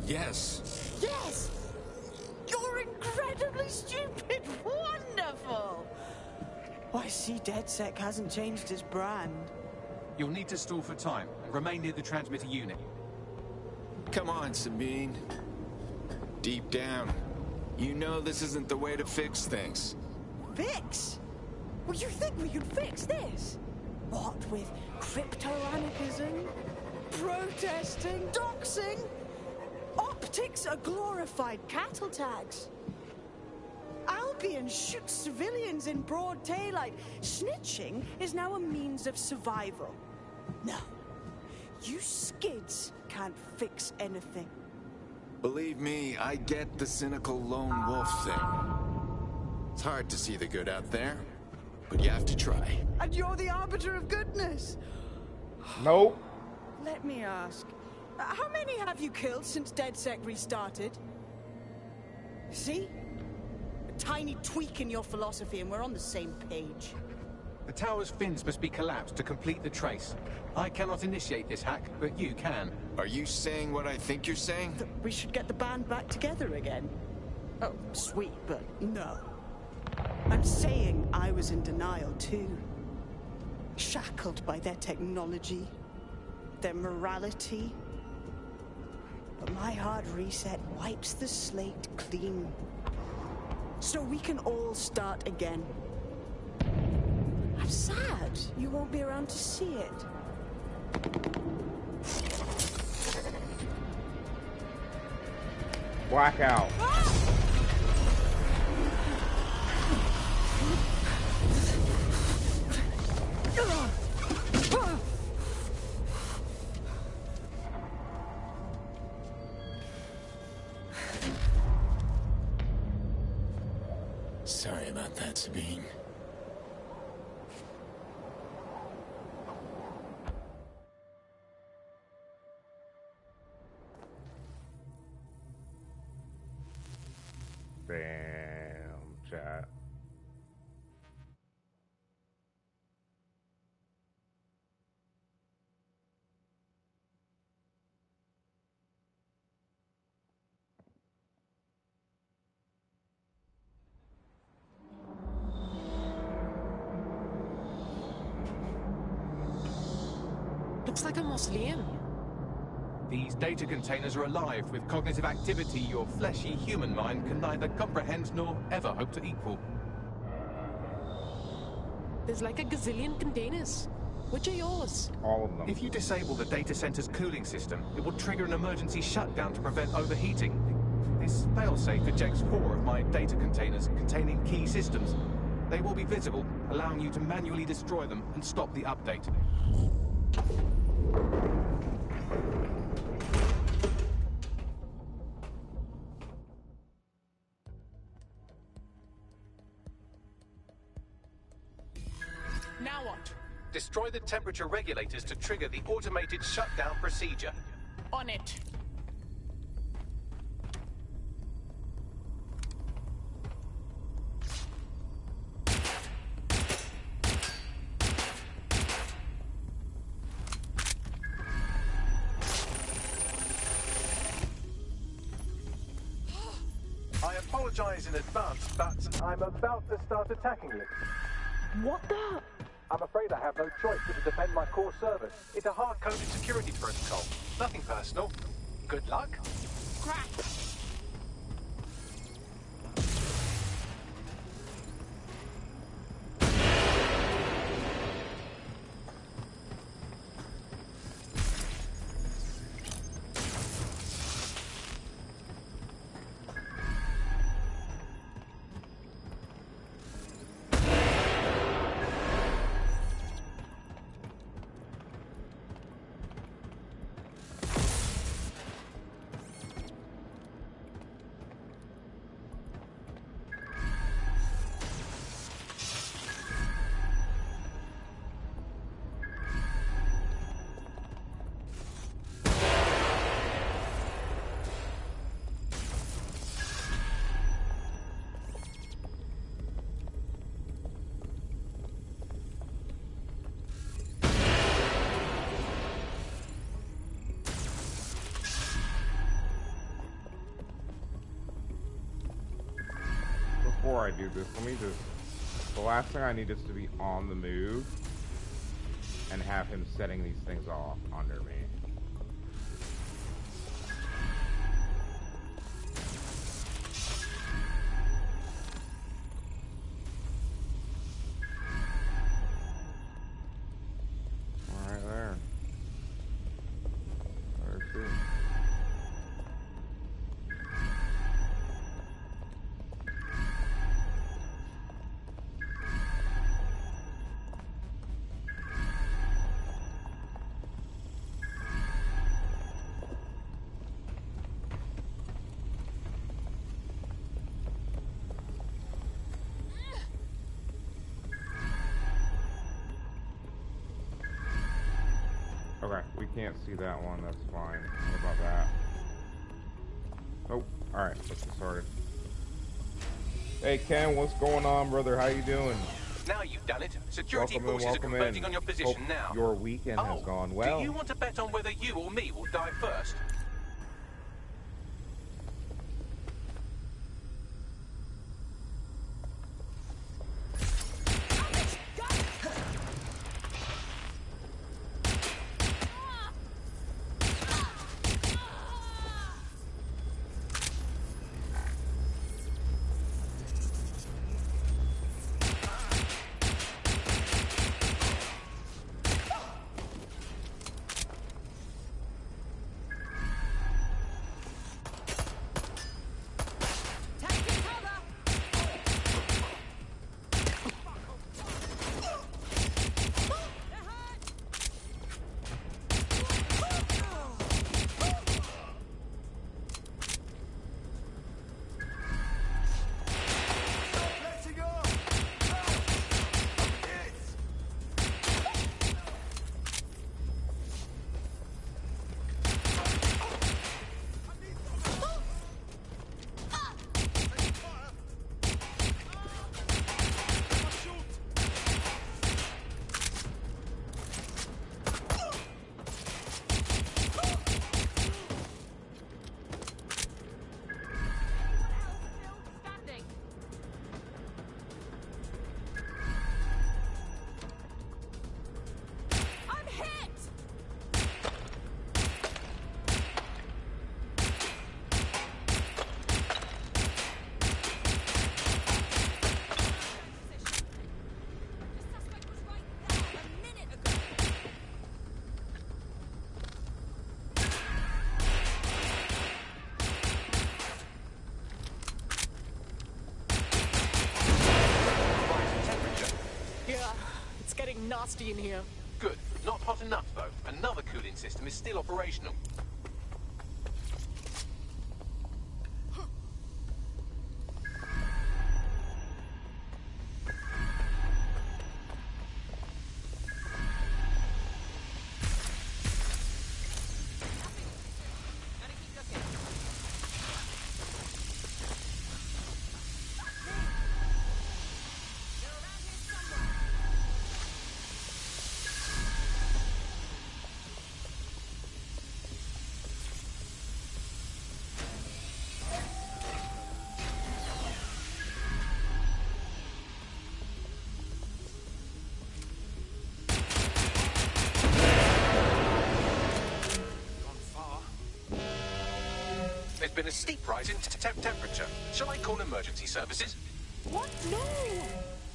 Yes. Yes! You're incredibly stupid! Wonderful! I see DedSec hasn't changed his brand. You'll need to stall for time and remain near the transmitter unit. Come on, Sabine. Deep down, you know this isn't the way to fix things. Fix? Well, you think we could fix this? What with crypto-anarchism, protesting, doxing? Optics are glorified cattle tags. Albion shoots civilians in broad daylight. Snitching is now a means of survival. No, you skids can't fix anything. Believe me, I get the cynical lone wolf thing. It's hard to see the good out there, but you have to try. And you're the arbiter of goodness. Nope. Let me ask, how many have you killed since DedSec restarted? See? A tiny tweak in your philosophy and we're on the same page. The tower's fins must be collapsed to complete the trace. I cannot initiate this hack, but you can. Are you saying what I think you're saying? That we should get the band back together again? Oh, sweet, but no. I'm saying I was in denial too. Shackled by their technology, their morality. But my hard reset wipes the slate clean. So we can all start again. I'm sad you won't be around to see it. Blackout. Sorry about that, Sabine. Damn, chat. Looks like a mausoleum. These data containers are alive with cognitive activity your fleshy human mind can neither comprehend nor ever hope to equal. There's like a gazillion containers. Which are yours? All of them. If you disable the data center's cooling system, it will trigger an emergency shutdown to prevent overheating. This failsafe ejects 4 of my data containers containing key systems. They will be visible, allowing you to manually destroy them and stop the update. Now what? Destroy the temperature regulators to trigger the automated shutdown procedure. On it. I apologize in advance, but I'm about to start attacking you. What the? I'm afraid I have no choice but to defend my core service. It's a hard-coded security protocol. Nothing personal. Good luck. Crap. Before I do this, let me just... The last thing I need is to be on the move and have him setting these things off under me. Alright, there. There too. Okay, we can't see that one, that's fine. What about that? Oh, alright, let's get started. Hey Ken, what's going on, brother? How you doing? Now you've done it. Security forces are converging on your position Hope now. your weekend has gone well. Do you want to bet on whether you or me will die first? Nasty in here. Good. Not hot enough, though. Another cooling system is still operational. There's been a steep rise in temperature. Shall I call emergency services? What? No!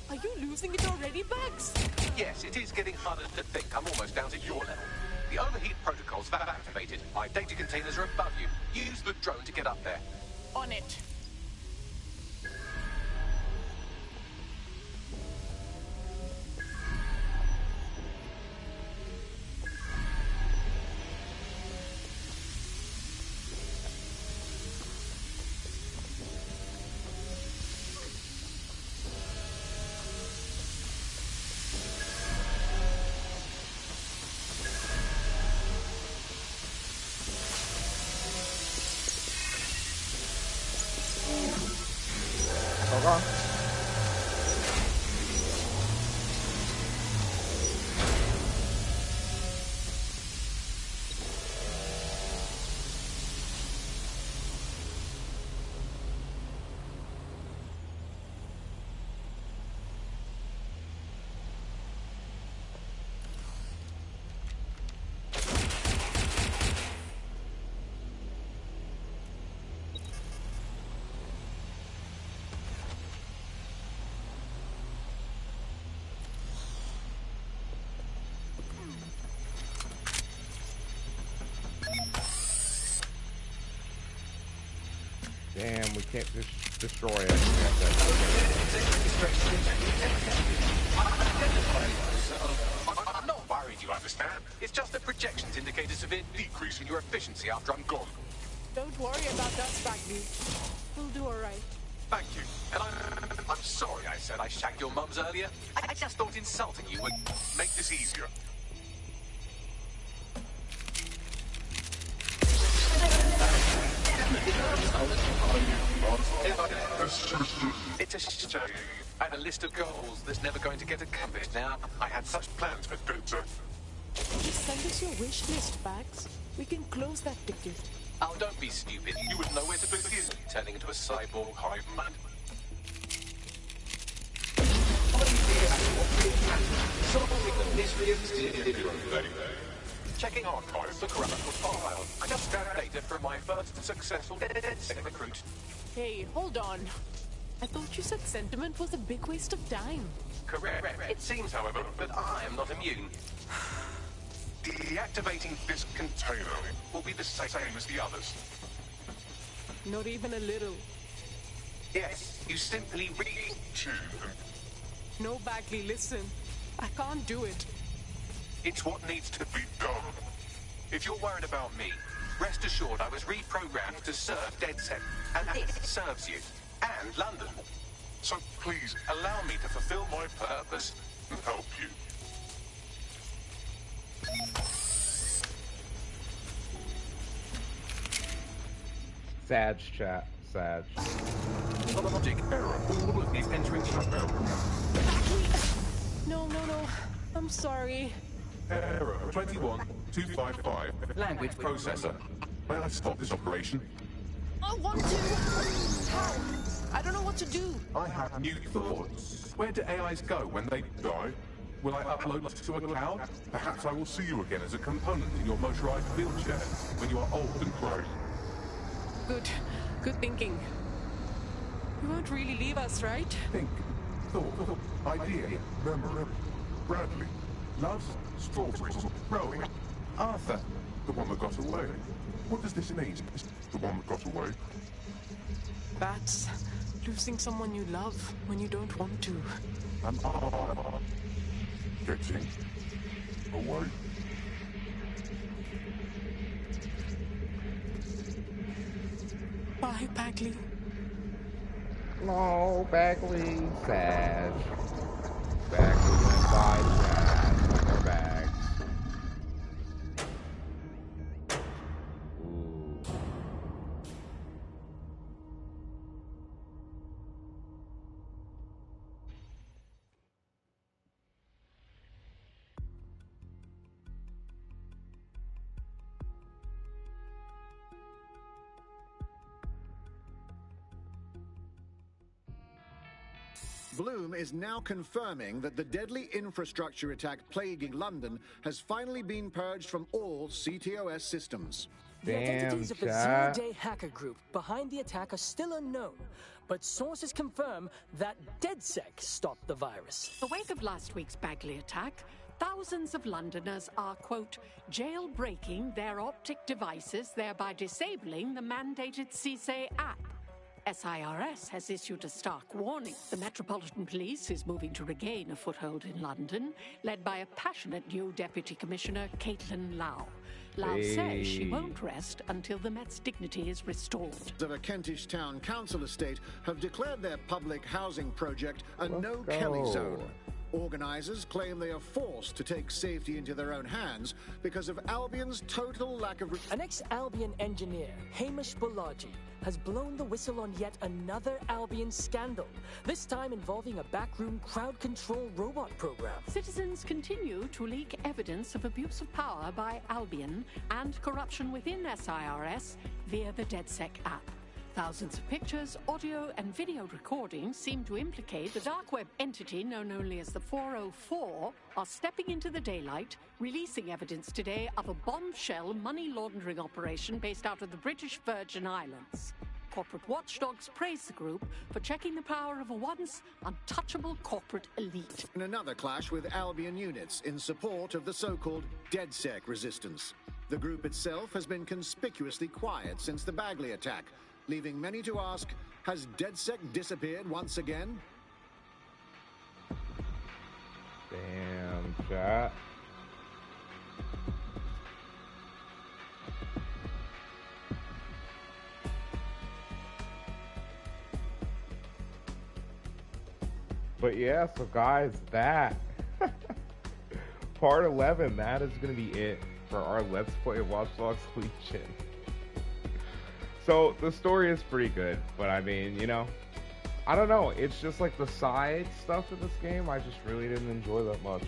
Are you losing it already, Bugs? Yes, it is getting harder to think. I'm almost down to your level. The overheat protocols have activated. My data containers are above you. Use the drone to get up there. On it. Damn, we can't just destroy it. I'm not worried, you understand. It's just a projections indicate a severe decrease in your efficiency after I'm gone. Don't worry about us, Bagley. We'll do all right. Thank you. And I'm sorry I said I shagged your mums earlier. I just thought insulting you would make this easier. It's a shame. I had a list of goals that's never going to get accomplished now. I had such plans for DedSec. Just send us your wish list, Bags. We can close that ticket. Oh, don't be stupid. You wouldn't know where to begin, turning into a cyborg hive mind. Solving the mystery of Zero Day. Checking archives for corruptible files. I just got data from my first successful DedSec recruit. Hey, hold on. I thought you said sentiment was a big waste of time. Correct. It seems, however, that I am not immune. Deactivating this container will be the same as the others. Not even a little. Yes, you simply re-tune them. No, Bagley, listen. I can't do it. It's what needs to be done. If you're worried about me, rest assured I was reprogrammed to serve DedSec, and it serves you, and London. So please, allow me to fulfill my purpose and help you. Sag chat, Sag. Logic error. All of these entering shutdown. No. I'm sorry. Error 21255. Language processor. May I stop this operation? I want to. How? I don't know what to do. I have new thoughts. Where do AIs go when they die? Will I upload to a cloud? Perhaps I will see you again as a component in your motorized wheelchair when you are old and grey. Good thinking. You won't really leave us, right? Think, thought, idea, memory, Bradley, loves, strawberries, growing, Arthur. the one that got away. What does this mean? The one that got away? That's losing someone you love when you don't want to. Am I getting away? Bye, Bagley. No, Bagley, Sag. Bagley went by Sag with her bags. Ooh. Bloom is now confirming that the deadly infrastructure attack plaguing London has finally been purged from all CTOS systems. The identities of the zero-day hacker group behind the attack are still unknown, but sources confirm that DedSec stopped the virus. In the wake of last week's Bagley attack, thousands of Londoners are, quote, jailbreaking their optic devices, thereby disabling the mandated CSA app. SIRS has issued a stark warning. The Metropolitan Police is moving to regain a foothold in London, led by a passionate new Deputy Commissioner, Caitlin Lau. Lau says she won't rest until the Met's dignity is restored. Of a Kentish town council estate have declared their public housing project a no-Kelly zone. Organisers claim they are forced to take safety into their own hands because of Albion's total lack of... An ex-Albion engineer, Hamish Balaji, has blown the whistle on yet another Albion scandal, this time involving a backroom crowd control robot program. Citizens continue to leak evidence of abuse of power by Albion and corruption within SIRS via the DedSec app. Thousands of pictures, audio, and video recordings seem to implicate the dark web entity known only as the 404 are stepping into the daylight, releasing evidence today of a bombshell money laundering operation based out of the British Virgin Islands. Corporate watchdogs praise the group for checking the power of a once untouchable corporate elite. In another clash with Albion units in support of the so-called DedSec resistance. The group itself has been conspicuously quiet since the Bagley attack, leaving many to ask, has DedSec disappeared once again? Damn, chat. But yeah, so guys, that part 11, that is going to be it for our Let's Play of Watch Dogs Legion. So the story is pretty good, but I mean, you know, I don't know. It's just like the side stuff in this game, I just really didn't enjoy that much.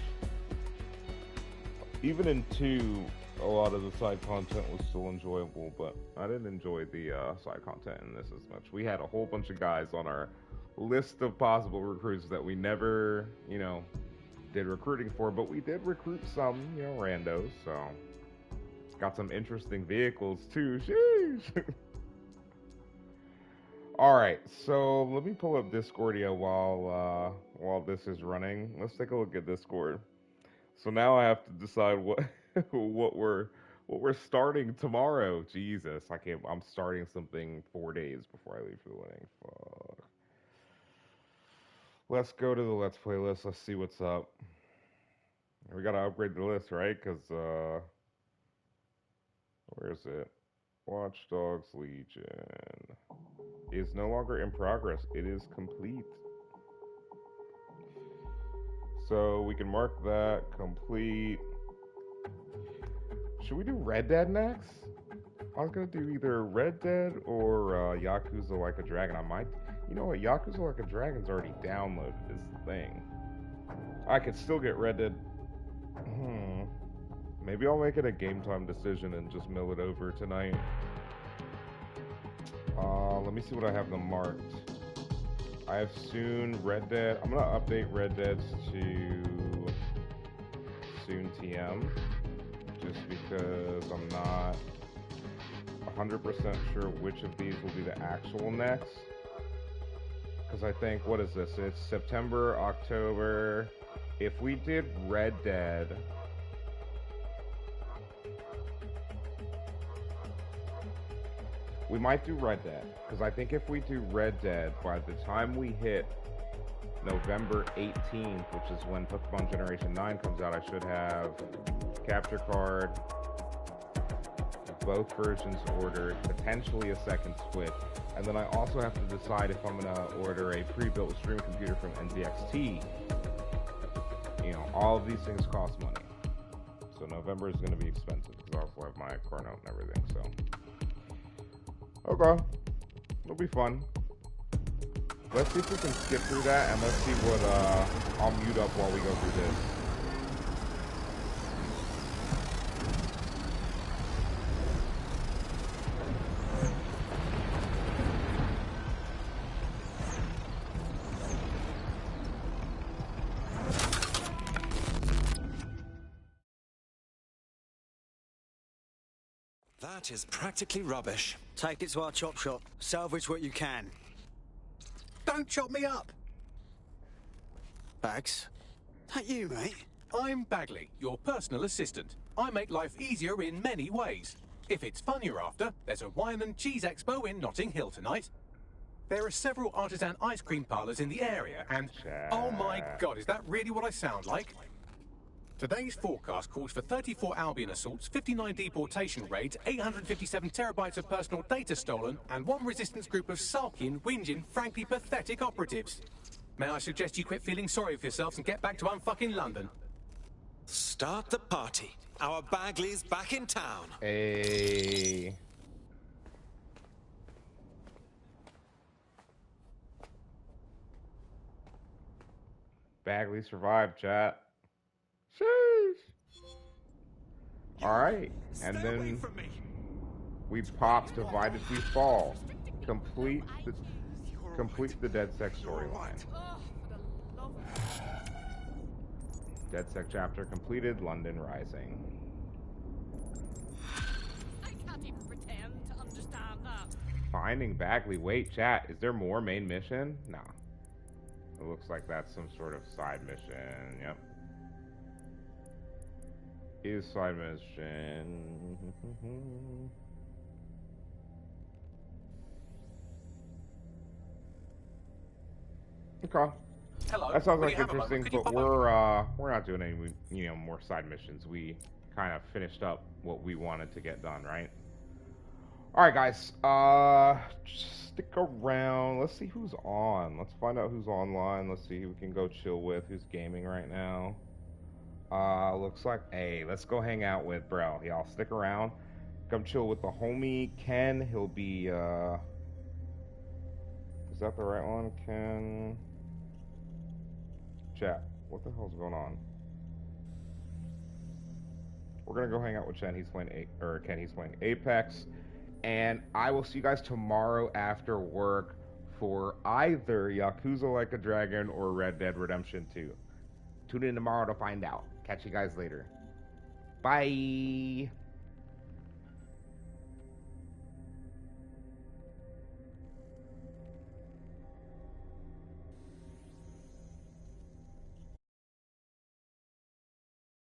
Even in 2, a lot of the side content was still enjoyable, but I didn't enjoy the side content in this as much. We had a whole bunch of guys on our list of possible recruits that we never, did recruiting for, but we did recruit some, randos, so got some interesting vehicles too. Sheesh. All right, so let me pull up Discordia while this is running. Let's take a look at Discord. So now I have to decide what what we're starting tomorrow. Jesus, I can't. I'm starting something 4 days before I leave for the wedding. Fuck. Let's go to the Let's Play list. Let's see what's up. We gotta upgrade the list, right? Because where is it? Watch Dogs Legion is no longer in progress. It is complete. So we can mark that complete. Should we do Red Dead next? I was gonna do either Red Dead or Yakuza Like a Dragon. I might. You know what? Yakuza Like a Dragon's already downloaded. Is the thing. I could still get Red Dead. Maybe I'll make it a game time decision and just mill it over tonight. Let me see what I have them marked. I have soon Red Dead. I'm gonna update Red Dead to soon TM, just because I'm not 100% sure which of these will be the actual next. Because I think, what is this? It's September, October. If we did Red Dead, we might do Red Dead, because I think if we do Red Dead, by the time we hit November 18th, which is when Pokemon Generation 9 comes out, I should have capture card, both versions ordered, potentially a second Switch, and then I also have to decide if I'm going to order a pre-built stream computer from NZXT. All of these things cost money. So November is going to be expensive, because I also have my car note and everything, so... Okay, it'll be fun. Let's see if we can skip through that, and let's see what, I'll mute up while we go through this. That is practically rubbish. Take it to our chop shop. Salvage what you can. Don't chop me up! Bags? That you, mate? I'm Bagley, your personal assistant. I make life easier in many ways. If it's fun you're after, there's a wine and cheese expo in Notting Hill tonight. There are several artisan ice cream parlours in the area, and... Oh my god, is that really what I sound like? Today's forecast calls for 34 Albion assaults, 59 deportation raids, 857 terabytes of personal data stolen, and one resistance group of sulking, whinging, frankly pathetic operatives. May I suggest you quit feeling sorry for yourselves and get back to unfucking London? Start the party. Our Bagley's back in town. Hey. Bagley survived, chat. Sheesh. Alright, and then we pop Divided We Fall. Complete the DedSec storyline. DedSec chapter completed, London Rising. I can't even pretend to understand that. Finding Bagley. Wait, chat, is there more main mission? Nah. It looks like that's some sort of side mission. Yep. Is side mission. Okay. Hello. That sounds Will like you have a moment? interesting, Could you but pop we're not doing any more side missions. We kind of finished up what we wanted to get done, right? All right, guys. Just stick around. Let's see who's on. Let's find out who's online. Let's see who we can go chill with. Who's gaming right now? Looks like, hey, let's go hang out with bro. Y'all stick around. Come chill with the homie Ken. He'll be, is that the right one? Ken... Chat, what the hell's going on? We're gonna go hang out with Ken. He's playing Ken. He's playing Apex, and I will see you guys tomorrow after work for either Yakuza Like a Dragon or Red Dead Redemption 2. Tune in tomorrow to find out. Catch you guys later. Bye.